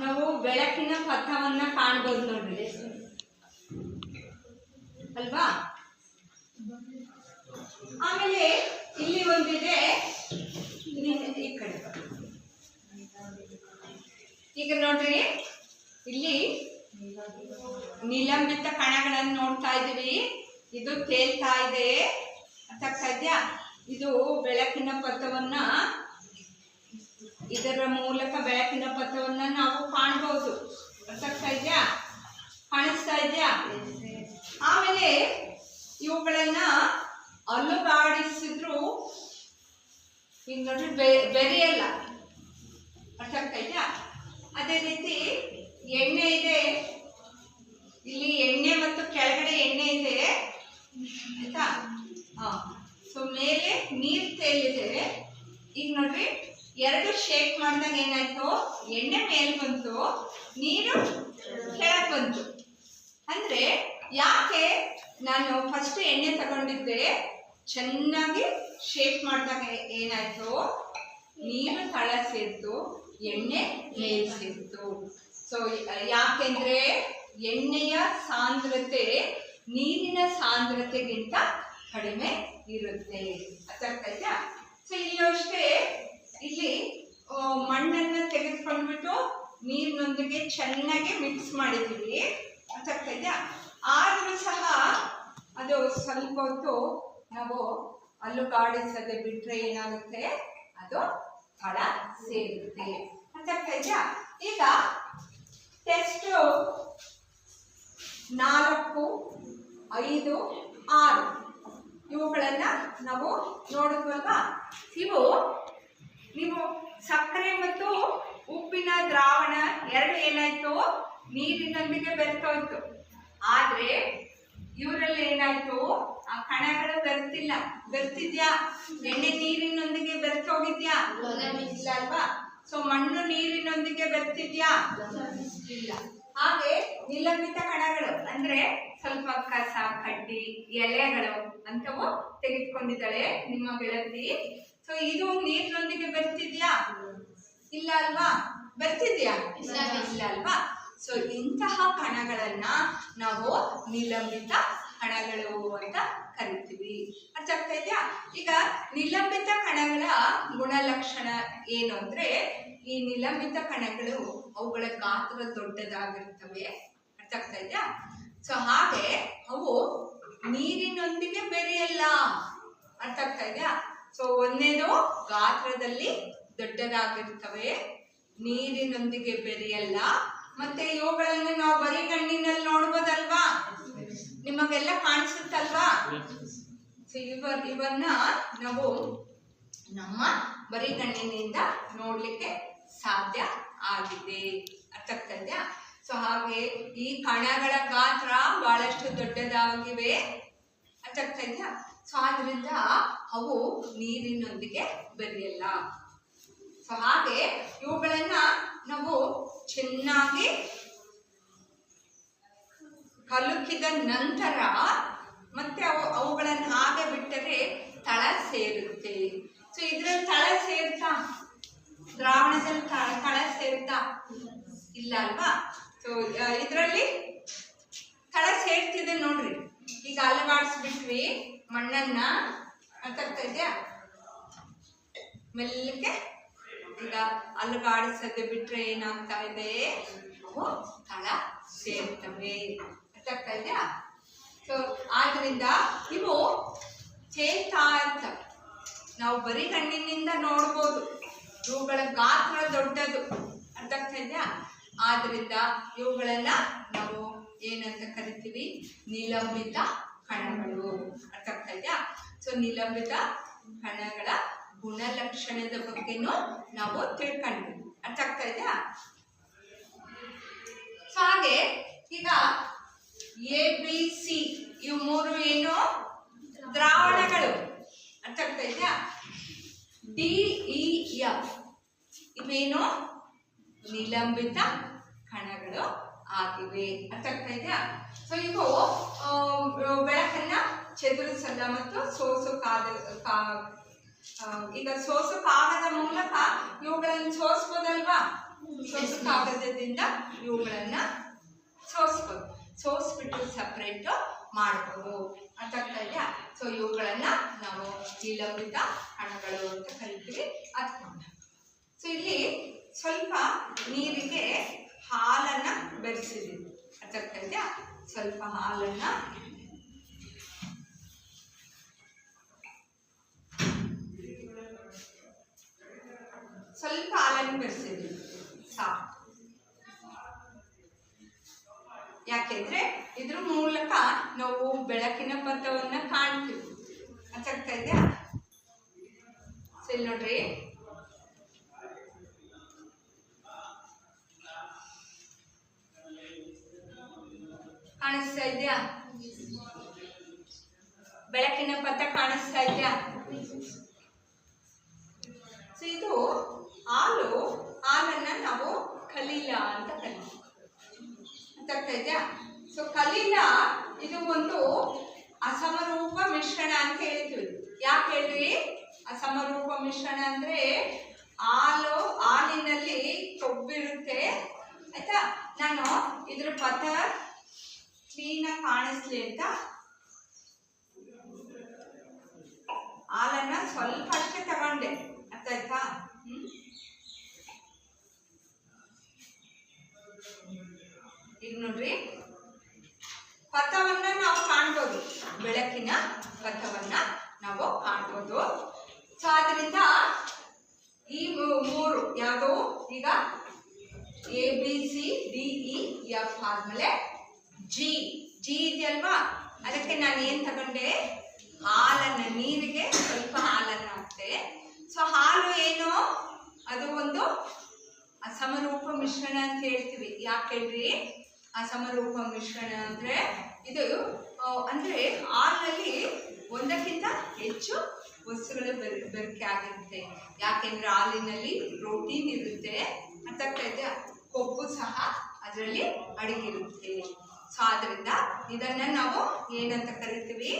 ನಾವು ಬೆಳಕಿನ ಪಥವನ್ನ ಕಾಣಬಹುದು ನೋಡ್ರಿ ಅಲ್ವಾ. ಆಮೇಲೆ ಇಲ್ಲಿ ಒಂದಿದೆ, ಈ ಕಡೆ ಈಗ ನೋಡ್ರಿ, ಇಲ್ಲಿ ನಿಲಂಬಿತ ಕಣಗಳನ್ನು ನೋಡ್ತಾ ಇದೀವಿ. ಇದು ತೇಲ್ತಾ ಇದೆ. ಅರ್ಥ ಇದೆಯಾ? ಇದು ಬೆಳಕಿನ ಪಥವನ್ನ, ಇದರ ಮೂಲಕ ಬೆಳಕಿನ ಪಥವನ್ನ ನಾವು ಕಾಣಬಹುದು. ಅರ್ಥ ಇದೆಯಾ? ಕಾಣಿಸ್ತಾ ಇದೆಯಾ? ಆಮೇಲೆ ಇವುಗಳನ್ನ ಅಲುಗಾಡಿಸಿದ್ರು ಈಗ ನೋಡ್ರಿ ಬೆರೆಯಲ್ಲ. ಅರ್ಥ ಇದೆಯಾ? ಅದೇ ರೀತಿ ಎಣ್ಣೆ ಇದೆ, ಇಲ್ಲಿ ಎಣ್ಣೆ ಮತ್ತು ಕೆಳಗಡೆ ಎಣ್ಣೆ ಇದೆ ಆಯ್ತಾ. ಸೊ ಮೇಲೆ ನೀರು ತೇಲಿದೆ, ಶೇಕ್ ಮಾಡಿದಾಗ ಏನಾಯ್ತು, ಎಣ್ಣೆ ಮೇಲ್ ಬಂತು, ನೀರು ಕೆಳಗೆ ಬಂತು. ಅಂದ್ರೆ ಯಾಕೆ ನಾನು ಫಸ್ಟ್ ಎಣ್ಣೆ ತಗೊಂಡಿದ್ದೆ, ಚೆನ್ನಾಗಿ ಶೇಕ್ ಮಾಡಿದಾಗ ಏನಾಯ್ತು, ನೀರು ತಳ ಸೇರ್ತು, ಎಣ್ಣೆ ಮೇಲ್ ಸೇರ್ತು. ಸೊ ಯಾಕೆಂದ್ರೆ ಎಣ್ಣೆಯ ಸಾಂದ್ರತೆ ನೀರಿನ ಸಾಂದ್ರತೆಗಿಂತ ಕಡಿಮೆ ಇರುತ್ತೆ. ಅರ್ಥ ಆಯ್ತಾ? ಸೊ ಇಲ್ಲಿ ಅಷ್ಟೇ, ಇಲ್ಲಿ ಮಣ್ಣನ್ನು ತೆಗೆದುಕೊಂಡ್ಬಿಟ್ಟು ನೀರಿನೊಂದಿಗೆ ಚೆನ್ನಾಗಿ ಮಿಕ್ಸ್ ಮಾಡಿದ್ದೀವಿ. ಅರ್ಥ ಆಗ್ತಾ? ಆದರೂ ಸಹ ಅದು ಸ್ವಲ್ಪ ಹೊತ್ತು ನಾವು ಅಲುಗಾಡಿಸದೆ ಬಿಟ್ರೆ ಏನಾಗುತ್ತೆ, ಅದು ತಳ ಸೇರುತ್ತೆ. ಅರ್ಥ ಆಗ್ತಾ? ಈಗ ಟೆಸ್ಟ್ 4, 5, 6 ಇವುಗಳನ್ನ ನಾವು ನೋಡಿದ್ವಲ್ವಾ. ಇವು ನೀವು ಸಕ್ಕರೆ ಮತ್ತು ಉಪ್ಪಿನ ದ್ರಾವಣ ಎರಡು ಏನಾಯ್ತು, ನೀರಿನೊಂದಿಗೆ ಬೆರೆತೋಯ್ತು. ಆದ್ರೆ ಇವರಲ್ಲಿ ಏನಾಯ್ತು, ಆ ಕಣಗಳು ಬೆರ್ತಿಲ್ಲ. ಬೆರ್ತಿದ್ಯಾ? ಎಣ್ಣೆ ನೀರಿನೊಂದಿಗೆ ಬೆರೆತೋಗಿದ್ಯಾ? ಇಲ್ಲ ಅಲ್ವಾ. ಸೊ ಮಣ್ಣು ನೀರಿನೊಂದಿಗೆ ಬೆರ್ತಿದ್ಯಾ? ಇಲ್ಲ. ಹಾಗೆ ನಿಲಂಬಿತ ಕಣಗಳು ಅಂದ್ರೆ ಸ್ವಲ್ಪ ಕಸ, ಕಡ್ಡಿ, ಎಲೆಗಳು ಅಂತವು ತೆಗೆದುಕೊಂಡಿದ್ದಾಳೆ ನಿಮ್ಮ ಗೆಳತಿ. ಸೊ ಇದು ನೀರಿನೊಂದಿಗೆ ಬೆರ್ತಿದ್ಯಾ? ಇಲ್ಲ ಅಲ್ವಾ. ಬೆರ್ತಿದ್ಯಾ? ಇಲ್ಲ ಅಲ್ವಾ. ಸೊ ಇಂತಹ ಕಣಗಳನ್ನ ನಾವು ನಿಲಂಬಿತ ಕಣಗಳು ಅಂತ ಕರಿತೀವಿ. ಅರ್ಥ ಆಗ್ತಾ ಇದೆಯಾ? ಈಗ ನಿಲಂಬಿತ ಕಣಗಳ ಗುಣಲಕ್ಷಣ ಏನು ಅಂದ್ರೆ, ಈ ನಿಲಂಬಿತ ಕಣಗಳು ಅವುಗಳ ಗಾತ್ರ ದೊಡ್ಡದಾಗಿರ್ತವೆ. ಅರ್ಥ ಆಗ್ತಾ ಇದೆಯಾ? ಸೊ ಹಾಗೆ ಅವು ನೀರಿನೊಂದಿಗೆ ಬೆರೆಯಲ್ಲ. ಅರ್ಥ ಆಗ್ತಾ ಇದೆಯಾ? ಸೊ ಒಂದೇದು ಗಾತ್ರದಲ್ಲಿ ದೊಡ್ಡದಾಗಿರ್ತವೆ, ನೀರಿನೊಂದಿಗೆ ಬೆರೆಯಲ್ಲ. ಮತ್ತೆ ಇವುಗಳನ್ನು ನಾವು ಬರೀ ಕಣ್ಣಿನಲ್ಲಿ ನೋಡ್ಬೋದಲ್ವಾ, ನಿಮಗೆಲ್ಲ ಕಾಣಿಸುತ್ತಲ್ವಾ. ಸೊ ಇವನ್ನ ನಾವು ನಮ್ಮ ಬರೀ ಕಣ್ಣಿನಿಂದ ನೋಡ್ಲಿಕ್ಕೆ ಸಾಧ್ಯ ಆಗಿದೆ. ಅರ್ಥ ಆಗ್ತಾ ಇದೆಯಾ? ಸೊ ಹಾಗೆ ಈ ಕಣಗಳ ಗಾತ್ರ ಬಹಳಷ್ಟು ದೊಡ್ಡದಾಗಿವೆ. ಅರ್ಥ ಆಗ್ತಾ ಇದೆಯಾ? ಸೊ ಆದ್ರಿಂದ ಅವು ನೀರಿನೊಂದಿಗೆ ಬೆರೆಯಲ್ಲ. ಸೊ ಹಾಗೆ ಇವುಗಳನ್ನ ನಾವು ಚೆನ್ನಾಗಿ ಕಲುಕಿದ ನಂತರ ಮತ್ತೆ ಅವುಗಳನ್ನು ಹಾಗೆ ಬಿಟ್ಟರೆ ತಳ ಸೇರುತ್ತೆ. ಸೊ ಇದ್ರಲ್ಲಿ ತಳ ಸೇರ್ತಾ, ದ್ರಾವಣದಲ್ಲಿ ತಳ ಸೇರ್ತಾ? ಇಲ್ಲ ಅಲ್ವಾ. ಸೊ ಇದರಲ್ಲಿ ತಳ ಸೇರ್ತಿದೆ ನೋಡ್ರಿ. ಈಗ ಅಲುಗಾಡಿಸ್ಬಿಟ್ವಿ ಮಣ್ಣನ್ನ. ಅರ್ಥ ಆಗ್ತಾ ಇದೆಯಾ? ಮೆಲ್ಲಕ್ಕೆ ಈಗ ಅಲುಗಾಡಿಸದೆ ಬಿಟ್ರೆ ಏನಾಗ್ತಾ ಇದೆ, ಅವು ತಳ ಸೇರ್ತವೆ. ಅರ್ಥ ಆಗ್ತಾ ಇದೆಯಾ? ಸೊ ಆದ್ರಿಂದ ಇವು ಚೇತಾ ಇರ್ತವೆ. ನಾವು ಬರೀ ಕಣ್ಣಿನಿಂದ ನೋಡ್ಬೋದು, ಇವುಗಳ ಗಾತ್ರ ದೊಡ್ಡದು. ಅರ್ಥ ಆಗ್ತಾ ಇದೆಯಾ? ಆದ್ರಿಂದ ಇವುಗಳನ್ನ ನಾವು ಏನಂತ ಕರಿತೀವಿ, ನಿಲಂಬಿತ ಕಣಗಳು. ಅರ್ಥ ಆಗ್ತಾ ಇದೆಯಾ? ಸೊ ನಿಲಂಬಿತ ಕಣಗಳ ಗುಣಲಕ್ಷಣದ ಬಗ್ಗೆನೂ ನಾವು ತಿಳ್ಕೊಂಡ್ವಿ. ಅರ್ಥ ಆಗ್ತಾ ಇದೆಯಾ? ಸೊ ಹಾಗೆ ಈಗ ABC ಇವು 3 ಏನು ದ್ರಾವಣಗಳು. ಅರ್ಥ ಆಗ್ತಾ ಇದೆಯಾ? DEF ಇವೇನು ನಿಲಂಬಿತ ಕಣಗಳು ಆಗಿವೆ. ಅರ್ಥ ಆಗ್ತಾ ಇದೆಯಾ? ಸೊ ಇವು ಬೆಳಕನ್ನ ಚದುರಿಸಲ್ಲ ಮತ್ತು ಈಗ ಸೋಸು ಕಾಗದ ಮೂಲಕ ಇವುಗಳನ್ನು ಸೋಸ್ಬೋದಲ್ವಾ. ಸೋಸು ಕಾಗದದಿಂದ ಇವುಗಳನ್ನ ಸೋಸ್ಬೋದು, ಸೋಸ್ಬಿಟ್ಟು ಸಪ್ರೇಟ್ ಮಾಡ್ಬೋದು. ಅರ್ಥ ಆಗ್ತಾ ಇದೆಯಾ? ಸೊ ಇವುಗಳನ್ನ ನಾವು ನಿಲಂಬಿತ ಕಣಗಳು ಅಂತ ಕರಿತೀವಿ. ಸೊ ಇಲ್ಲಿ ಸ್ವಲ್ಪ ನೀರಿಗೆ ಹಾಲನ್ನ ಬೆರೆಸಿದ್ದೀವಿ. ಅರ್ಥ ಆಗ್ತಾ ಇದೆಯಾ? ಸ್ವಲ್ಪ ಹಾಲನ್ನ ಬೆರೆಸಿದ್ದೀವಿ ಸಾಕು. ಯಾಕೆಂದ್ರೆ ಇದ್ರ ಮೂಲಕ ನಾವು ಬೆಳಕಿನ ಪಥವನ್ನ ಕಾಣ್ತೀವಿ. ಅರ್ಥ ಆಗ್ತಾ ಇದೆಯಾ? ಸರಿ ನೋಡ್ರಿ, ಕಾಣಿಸ್ತಾ ಇದೆಯಾ? ಬೆಳಕಿನ ಪಥ ಕಾಣಿಸ್ತಾ ಇದೆಯಾ? ಸೊ ಇದು ಹಾಲು ಇದೆಯಾ? ಸೊ ಕಲೀಲ ಇದು ಒಂದು ಅಸಮರೂಪ ಮಿಶ್ರಣ ಅಂತ ಹೇಳ್ತೀವಿ. ಯಾಕೆ ಹೇಳ್ರಿ ಅಸಮರೂಪ ಮಿಶ್ರಣ ಅಂದ್ರೆ ಹಾಲಿನಲ್ಲಿ ಕೊಬ್ಬಿರುತ್ತೆ ಆಯ್ತಾ. ನಾನು ಇದ್ರ ಪಥ ಕ್ಲೀನಾಗಿ ಕಾಣಿಸ್ಲಿ ಅಂತ ಹಾಲನ್ನ ಸ್ವಲ್ಪ ಅಷ್ಟೇ ತಗೊಂಡೆ, ಅರ್ಥ ಆಯ್ತಾ? ಈಗ ನೋಡ್ರಿ ಪಥವನ್ನ ನಾವು ಕಾಣ್ಬೋದು, ಬೆಳಕಿನ ಪಥವನ್ನ ನಾವು ಕಾಣ್ಬೋದು. ಸೊ ಆದ್ರಿಂದ ಈ ಮೂರು ಯಾವುದು ಈಗ ABCDEF ಆದ್ಮೇಲೆ ಜಿ ಇದೆಯಲ್ವಾ, ಅದಕ್ಕೆ ನಾನು ಏನ್ ತಗೊಂಡೆ, ಹಾಲನ್ನ, ನೀರಿಗೆ ಸ್ವಲ್ಪ ಹಾಲನ್ನ ಹಾಕ್ತೆ. ಸೊ ಹಾಲು ಏನು, ಅದು ಒಂದು ಅಸಮರೂಪ ಮಿಶ್ರಣ ಅಂತ ಹೇಳ್ತೀವಿ. ಯಾಕೆ ಹೇಳ್ರಿ ಅಸಮರೂಪ ಮಿಶ್ರಣ ಅಂದ್ರೆ ಇದು ಅಂದ್ರೆ ಹಾಲಿನಲ್ಲಿ ಒಂದಕ್ಕಿಂತ ಹೆಚ್ಚು ವಸ್ತುಗಳು ಬೆರಕೆ ಆಗಿರುತ್ತೆ. ಯಾಕೆಂದ್ರೆ ಹಾಲಿನಲ್ಲಿ ಪ್ರೋಟೀನ್ ಇರುತ್ತೆ, ಅದಕ್ಕೆ ಕೊಬ್ಬು ಸಹ ಅದರಲ್ಲಿ ಅಡಗಿರುತ್ತೆ. ಸೊ ಆದ್ರಿಂದ ಇದನ್ನ ನಾವು ಏನಂತ ಕರಿತೀವಿ,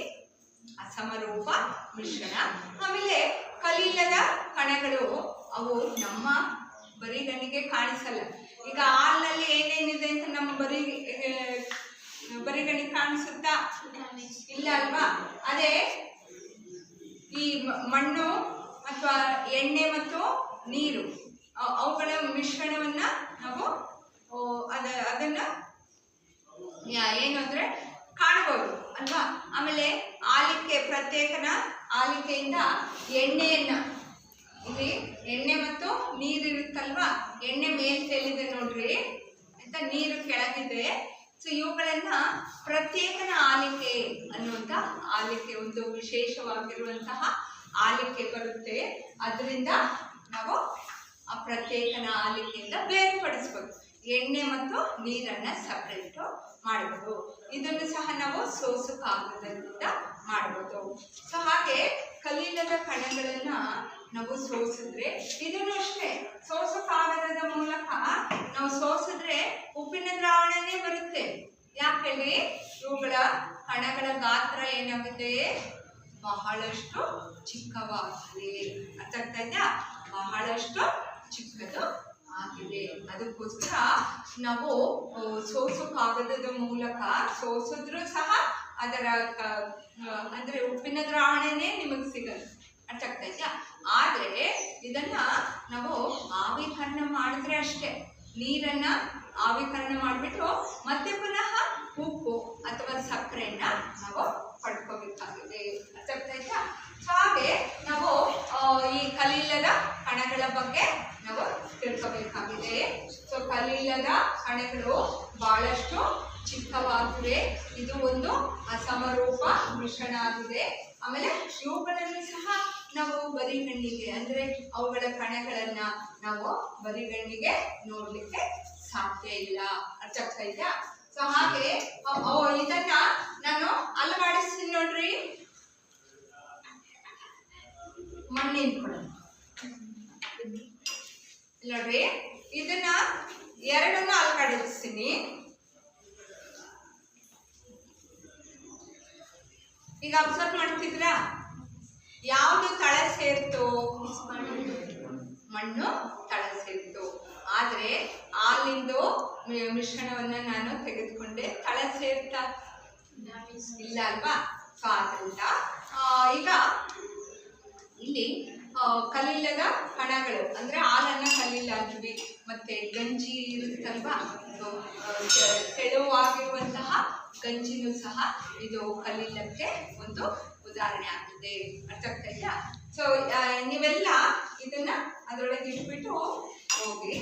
ಅಸಮರೂಪ ಮಿಶ್ರಣ. ಆಮೇಲೆ ಕಲೀಲದ ಕಣಗಳು ಅವು ನಮ್ಮ ಬರಿಗಣ್ಣಿಗೆ ಕಾಣಿಸಲ್ಲ. ಈಗ ಹಾಲಿನಲ್ಲಿ ಏನೇನಿದೆ ಅಂತ ನಮ್ಮ ಬರಿಗಣ್ಣಿಗೆ ಕಾಣಿಸುತ್ತಾ? ಇಲ್ಲ ಅಲ್ವಾ. ಅದೇ ಈ ಮಣ್ಣು ಅಥವಾ ಎಣ್ಣೆ ಮತ್ತು ನೀರು ಅವುಗಳ ಮಿಶ್ರಣವನ್ನ ನಾವು ಅದನ್ನ ಏನು ಅಂದ್ರೆ ಕಾಣಬಹುದು ಅಲ್ವಾ. ಆಮೇಲೆ ಆಲಿಕೆ ಪ್ರತ್ಯೇಕನ ಆಲಿಕೆಯಿಂದ ಎಣ್ಣೆಯನ್ನ, ಇಲ್ಲಿ ಎಣ್ಣೆ ಮತ್ತು ನೀರು ಇರುತ್ತಲ್ವಾ, ಎಣ್ಣೆ ಮೇಲ್ ತೇಲಿದೆ ನೋಡ್ರಿ ಅಂತ, ನೀರು ಕೆಳಗಿದೆ. ಸೊ ಇವುಗಳನ್ನ ಪ್ರತ್ಯೇಕನ ಆಲಿಕೆ ಅನ್ನುವಂಥ ಆಲಿಕೆ, ಒಂದು ವಿಶೇಷವಾಗಿರುವಂತಹ ಆಲಿಕೆ ಬರುತ್ತೆ. ಅದರಿಂದ ನಾವು ಆ ಪ್ರತ್ಯೇಕನ ಆಲಿಕೆಯಿಂದ ಬೇರ್ಪಡಿಸ್ಬೋದು, ಎಣ್ಣೆ ಮತ್ತು ನೀರನ್ನ ಸಪರೇಟ್ ಮಾಡಬಹುದು. ಇದನ್ನು ಸಹ ನಾವು ಸೋಸು ಕಾಗದದಿಂದ ಮಾಡಬಹುದು. ಸೊ ಹಾಗೆ ಕಲೀಲದ ಕಣಗಳನ್ನ ನಾವು ಸೋಸಿದ್ರೆ, ಇದನ್ನು ಅಷ್ಟೇ ಸೋಸು ಕಾಗದದ ಮೂಲಕ ನಾವು ಸೋಸಿದ್ರೆ ಉಪ್ಪಿನ ದ್ರಾವಣನೇ ಬರುತ್ತೆ. ಯಾಕೆ ಹೇಳಿ, ಇವುಗಳ ಕಣಗಳ ಗಾತ್ರ ಏನಾಗುತ್ತೆ, ಬಹಳಷ್ಟು ಚಿಕ್ಕವಾಗಿದೆ. ಅರ್ಥ ಆಗ್ತಾ ಇದೆಯಾ? ಬಹಳಷ್ಟು ಚಿಕ್ಕದು ಆಗಿದೆ. ಅದಕ್ಕೋಸ್ಕರ ನಾವು ಸೋಸು ಕಾಗದದ ಮೂಲಕ ಸೋಸಿದ್ರೂ ಸಹ ಅದರ ಅಂದ್ರೆ ಉಪ್ಪಿನ ದ್ರಾವಣನೇ ನಿಮಗೆ ಸಿಗಲ್ಲ. ಅರ್ಥ ಆಗ್ತಾ ಇದೆಯಾ? ಆದ್ರೆ ಇದನ್ನ ನಾವು ಆವಿಕರಣ ಮಾಡಿದ್ರೆ ಅಷ್ಟೇ, ನೀರನ್ನ ಆವಿಕರಣ ಮಾಡಿಬಿಟ್ಟು ಮತ್ತೆ ಪುನಃ ಉಪ್ಪು ಅಥವಾ ಸಕ್ಕರೆಯನ್ನ ನಾವು ಪಡ್ಕೋಬೇಕಾಗಿದೆ. ಅರ್ಥ ಆಗ್ತಾ ಇದೆಯಾ? ಸೊ ಹಾಗೆ ನಾವು ಈ ಕಲೀಲದ ಕಣಗಳ ಬಗ್ಗೆ ನಾವು ತಿಳ್ಕೋಬೇಕಾಗಿದೆ. ಸೊ ಕಲೀಲದ ಕಣಗಳು ಬಹಳಷ್ಟು ಚಿಕ್ಕವಾಗಿವೆ. ಇದು ಒಂದು ಅಸಮರೂಪ ಮಿಶ್ರಣ ಆಗಿದೆ. ಆಮೇಲೆ ಇವುಗಳನ್ನು ಸಹ ನಾವು ಬರಿಗಣ್ಣಿಗೆ ಅಂದ್ರೆ ಅವುಗಳ ಕಣಗಳನ್ನ ನಾವು ಬರಿಗಣ್ಣಿಗೆ ನೋಡ್ಲಿಕ್ಕೆ ಸಾಧ್ಯ ಇಲ್ಲ. ಅರ್ಥ ಆಗ್ತಾ ಇದೆಯಾ? ಸೊ ಹಾಗೆ ಇದನ್ನ ನಾನು ಅಲವಾಡಿಸ್ತೀನಿ ನೋಡ್ರಿ, ಮಣ್ಣಿನ ಕೊಡ ನೋಡ್ರಿ, ಇದನ್ನ ಎರಡನ್ನು ಅಲವಾಡಿಸ್ತೀನಿ. ಈಗ ಅಬ್ಸರ್ವ್ ಮಾಡ್ತಿದ್ರಾ, ಯಾವುದು ತಳ ಸೇರ್ತು? ಮಣ್ಣು ತಳ ಸೇರ್ತು. ಆದ್ರೆ ಹಾಲಿಂದು ಮಿಶ್ರಣವನ್ನ ನಾನು ತೆಗೆದುಕೊಂಡೆ, ತಳ ಸೇರ್ತಾ ಇಲ್ಲ ಅಲ್ವಾ. ಸೊ ಆದ್ರಿಂದ ಈಗ ಇಲ್ಲಿ ಕಲೀಲದ ಕಣಗಳು ಅಂದ್ರೆ ಹಾಲನ್ನ ಕಲೀಲ ಅಂತೀವಿ. ಮತ್ತೆ ಗಂಜಿ ಇರುತ್ತಲ್ವಾ, ತೆಳುವಾಗಿರುವಂತಹ ಗಂಜಿನೂ ಸಹ ಇದು ಕಲೀಲಕ್ಕೆ ಒಂದು ಉದಾಹರಣೆ ಆಗಿದೆ. ಅರ್ಥ ಆಗ್ತಾ ಇದೆಯಾ? ಸೊ ನೀವೆಲ್ಲ ಇದನ್ನ ಅದರೊಳಗೆ ಇಟ್ಬಿಟ್ಟು ಹೋಗಿ.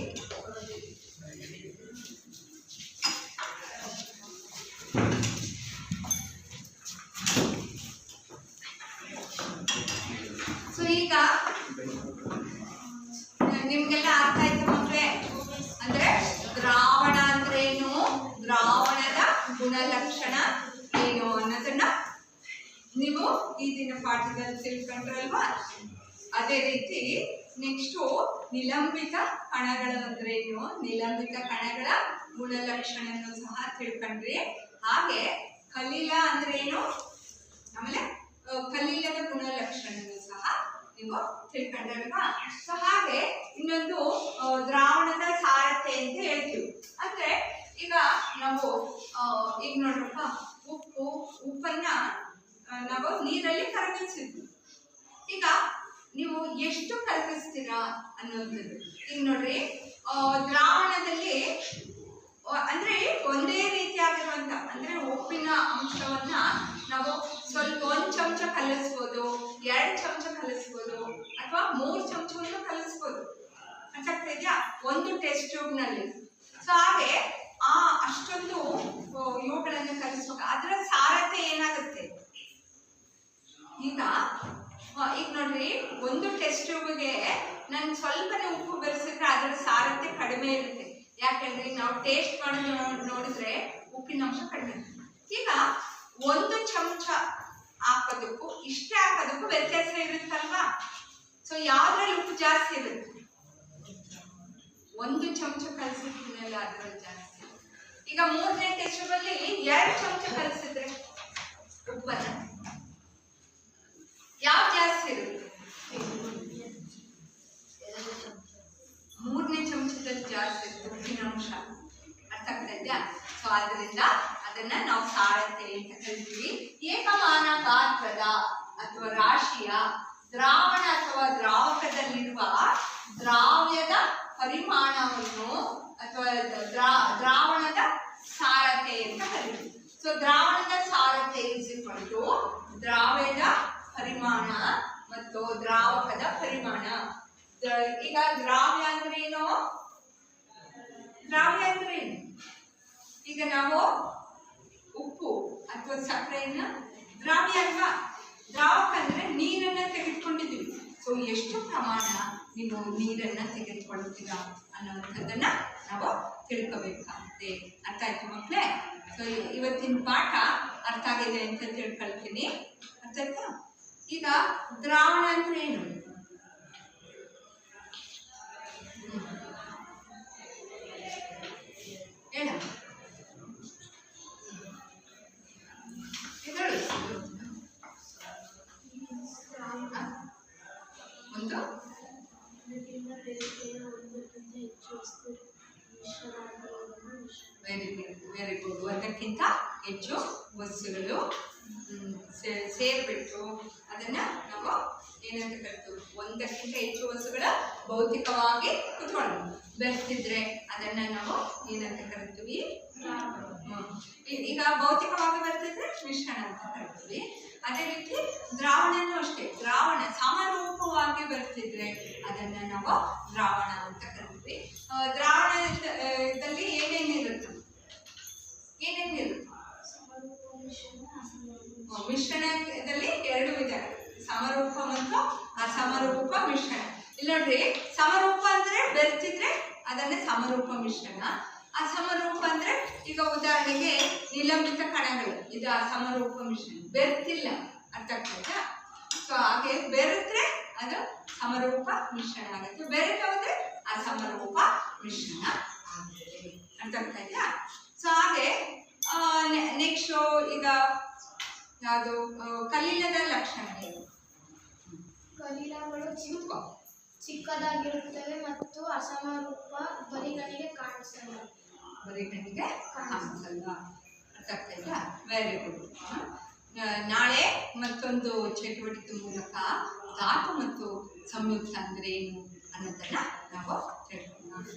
ಸೊ ಈಗ ನಿಮ್ಗೆಲ್ಲ ಅರ್ಥ ಆಯ್ತು ಮಕ್ಕಳೇ? ಅಂದ್ರೆ ದ್ರಾವಣ ಅಂದ್ರೇನು, ದ್ರಾವಣದ ಗುಣಲಕ್ಷಣ ಏನು ಅನ್ನೋದನ್ನ ನೀವು ಈ ದಿನ ಪಾಠದಲ್ಲಿ ತಿಳ್ಕೊಂಡ್ರಲ್ವಾ. ಅದೇ ರೀತಿ ನೆಕ್ಸ್ಟು ನಿಲಂಬಿತ ಕಣಗಳು ಅಂದ್ರೆ ಏನು, ನಿಲಂಬಿತ ಕಣಗಳ ಗುಣಲಕ್ಷಣವನ್ನು ಸಹ ತಿಳ್ಕೊಂಡ್ರಿ. ಹಾಗೆ ಕಲೀಲ ಅಂದ್ರೆ ಏನು, ಆಮೇಲೆ ಕಲೀಲದ ಗುಣಲಕ್ಷಣವನ್ನು ಸಹ ನೀವು ತಿಳ್ಕೊಂಡ್ರಲ್ವಾ. ಸೊ ಹಾಗೆ ಇನ್ನೊಂದು ದ್ರಾವಣದ ಸಾರತೆ ಅಂತ ಹೇಳ್ತೀವಿ. ಅಂದ್ರೆ ಈಗ ನಾವು ಈಗ ನೋಡ್ರಪ್ಪ, ಉಪ್ಪನ್ನ ನಾವು ನೀರಲ್ಲಿ ಕರಗಿಸಿದ್ವಿ. ಈಗ ನೀವು ಎಷ್ಟು ಕರಗಿಸ್ತೀರಾ ಅನ್ನೋಂಥದ್ದು. ಈಗ ನೋಡ್ರಿ, ದ್ರಾವಣದಲ್ಲಿ ಅಂದ್ರೆ ಒಂದೇ ರೀತಿಯಾಗಿರುವಂತ ಅಂದ್ರೆ ಉಪ್ಪಿನ ಅಂಶವನ್ನ ನಾವು ಸ್ವಲ್ಪ 1 ಚಮಚ ಕಲಿಸ್ಬೋದು, 2 ಚಮಚ ಕಲಿಸ್ಬೋದು, ಅಥವಾ 3 ಚಮಚವನ್ನು ಕಲಿಸ್ಬೋದು. ಅರ್ಥ ಆಗ್ತಾ ಇದೆಯಾ, ಒಂದು ಟೆಸ್ಟ್ ಟ್ಯೂಬ್ ನಲ್ಲಿ. ಸೊ ಹಾಗೆ ಅಷ್ಟೊಂದು ಇವುಗಳನ್ನು ಕಲಿಸ್ಬೇಕು. ಅದರ ಸಾರತೆ ಏನಾಗುತ್ತೆ, ಈಗ ನೋಡ್ರಿ, ಒಂದು ಟೆಸ್ಟ್ ಟ್ಯೂಬ್ಗೆ ನಾನು ಸ್ವಲ್ಪನೇ ಉಪ್ಪು ಬೆರೆಸಿದ್ರೆ ಅದರ ಸಾರತೆ ಕಡಿಮೆ ಇರುತ್ತೆ. ಯಾಕಂದ್ರೆ ನಾವು ಟೇಸ್ಟ್ ಮಾಡಿ ನೋಡಿದ್ರೆ ಉಪ್ಪಿನ ಅಂಶ ಕಡಿಮೆ. ಈಗ 1 ಚಮಚ ಹಾಕೋದಕ್ಕೂ ಇಷ್ಟೇ ಹಾಕೋದಕ್ಕೂ ವ್ಯತ್ಯಾಸ ಇರುತ್ತಲ್ವಾ. ಸೊ ಯಾವ್ದ್ರಲ್ಲಿ ಉಪ್ಪು ಜಾಸ್ತಿ ಇರುತ್ತೆ, 1 ಚಮಚ ಕಲಸಿದ್ಮೇಲೆ ಅದ್ರಲ್ಲಿ ಜಾಸ್ತಿ. ಈಗ 3ನೇ ಟೆಸ್ಟ್ ಟ್ಯೂಬ್ ಅಲ್ಲಿ 2 ಚಮಚ ಕಲಸಿದ್ರೆ ಉಪ್ಪನ್ನ ಯಾವ್ದು ಜಾಸ್ತಿ ಇರುತ್ತೆ, 3ನೇ ಚಮಚದಲ್ಲಿ ಜಾಸ್ತಿ ಇರುತ್ತೆ ಉಪ್ಪಿನ ಅಂಶ. ಅರ್ಥ ಆಗ್ತಾ ಇದೆಯಾ. ಸೊ ಆದ್ರಿಂದ ಅದನ್ನ ನಾವು ಸಾರತೆ ಅಂತ ಕರಿತೀವಿ. ಏಕಮಾನ ಗಾತ್ರದ ಅಥವಾ ರಾಶಿಯ ದ್ರಾವಣ ಅಥವಾ ದ್ರಾವಕದಲ್ಲಿರುವ ದ್ರಾವ್ಯದ ಪರಿಮಾಣವನ್ನು ಅಥವಾ ದ್ರಾವಣದ ಸಾರತೆ ಅಂತ ಕರಿತೀವಿ. ಸೊ ದ್ರಾವಣದ ಸಾರತೆ ಇಸಿಕೊಂಡು ದ್ರಾವ್ಯದ ಪರಿಮಾಣ ಮತ್ತು ದ್ರಾವಕದ ಪರಿಮಾಣ. ಈಗ ದ್ರಾವ್ಯ ಅಂದ್ರೆ ಏನು, ದ್ರಾವ್ಯ ಅಂದ್ರೆ ಏನು, ಈಗ ನಾವು ಉಪ್ಪು ಅಥವಾ ಸಕ್ಕರೆಯನ್ನ ದ್ರಾವ್ಯ ಅಲ್ವಾ. ದ್ರಾವಕ ಅಂದ್ರೆ ನೀರನ್ನ ತೆಗೆದುಕೊಂಡಿದ್ದೀವಿ. ಸೊ ಎಷ್ಟು ಪ್ರಮಾಣ ನೀವು ನೀರನ್ನ ತೆಗೆದುಕೊಳ್ತೀರಾ ಅನ್ನೋಂಥದ್ದನ್ನ ನಾವು ತಿಳ್ಕೋಬೇಕಾಗುತ್ತೆ. ಅರ್ಥ ಆಯ್ತು ಮಕ್ಕಳೇ. ಸೊ ಇವತ್ತಿನ ಪಾಠ ಅರ್ಥ ಆಗಿದೆ ಅಂತ ತಿಳ್ಕೊಳ್ತೀನಿ. ಅರ್ಥ ಆಯ್ತಾ. ಈಗ ದ್ರಾವಣ ಅಂದ್ರೆ ಏನು, ಹೇಳ ಒಂದು ವೆರಿ ಗುಡ್. ಒಂದಕ್ಕಿಂತ ಹೆಚ್ಚು ವಸ್ತುಗಳು ಸೇರ್ಬಿಟ್ಟು ಅದನ್ನ ನಾವು ಏನಂತ ಕರಿತೀವಿ, ಒಂದಕ್ಕಿಂತ ಹೆಚ್ಚು ವಸ್ತುಗಳ ಭೌತಿಕವಾಗಿ ಕುತ್ಕೊಂಡು ಬೆರೆತಿದ್ರೆ ಅದನ್ನ ನಾವು ಏನಂತ ಕರಿತೀವಿ. ಈಗ ಭೌತಿಕವಾಗಿ ಬೆರೆತಿದ್ರೆ ಮಿಶ್ರಣ ಅಂತ ಕರಿತೀವಿ. ಅದೇ ರೀತಿ ದ್ರಾವಣನೂ ಅಷ್ಟೇ, ದ್ರಾವಣ ಸಮರೂಪವಾಗಿ ಬೆರೆತಿದ್ರೆ ಅದನ್ನ ನಾವು ದ್ರಾವಣ ಅಂತ ಕರಿತೀವಿ. ದ್ರಾವಣದಲ್ಲಿ ಏನೇನಿರುತ್ತೆ, ಮಿಶ್ರಣದಲ್ಲಿ 2 ವಿಧ, ಸಮರೂಪ ಮತ್ತು ಅಸಮರೂಪ ಮಿಶ್ರಣ. ಇಲ್ಲಿ ನೋಡ್ರಿ, ಸಮರೂಪ ಅಂದ್ರೆ ಬೆರೆತಿದ್ರೆ ಅದನ್ನೇ ಸಮರೂಪ ಮಿಶ್ರಣ. ಅಸಮರೂಪ ಅಂದ್ರೆ ಈಗ ಉದಾಹರಣೆಗೆ ನಿಲಂಬಿತ ಕಣಗಳು, ಇದು ಅಸಮರೂಪ ಮಿಶ್ರಣ, ಬೆರೆತಿಲ್ಲ. ಅರ್ಥ ಆಗ್ತದಾ. ಸೊ ಹಾಗೆ ಬೆರೆತ್ರೆ ಅದು ಸಮರೂಪ ಮಿಶ್ರಣ ಆಗುತ್ತೆ, ಬೆರೆತೋದ್ರೆ ಅಸಮರೂಪ ಮಿಶ್ರಣ ಆಗುತ್ತೆ. ಅರ್ಥ ಆಗ್ತಾ ಇದೆಯಾ. ಸೊ ಹಾಗೆ ನೆಕ್ಸ್ಟ್ ಈಗ ಯಾವುದು ಕಲೀಲದ ಲಕ್ಷಣ ಏನು, ಕಲೀಲಗಳು ಚಿಕ್ಕದಾಗಿರುತ್ತವೆ ಮತ್ತು ಅಸಮರೂಪ ಬರಿಗಣ್ಣಿಗೆ ಕಾಣಿಸಲ್ಲ. ಬರಿಗಣ್ಣಿಗೆ ಕಾಣಿಸಲ್ಲ. ಅರ್ಥ ಆಗ್ತಾ ಇದೆಯಾ. Very good. ನಾಳೆ ಮತ್ತೊಂದು ಚಟುವಟಿಕೆ ಮೂಲಕ ಧಾತು ಮತ್ತು ಸಂಯುಕ್ತ ಅಂದ್ರೆ ಏನು ಅನ್ನೋದನ್ನ ನಾವು ತಿಳ್ಕೊಳ್ಳೋಣ.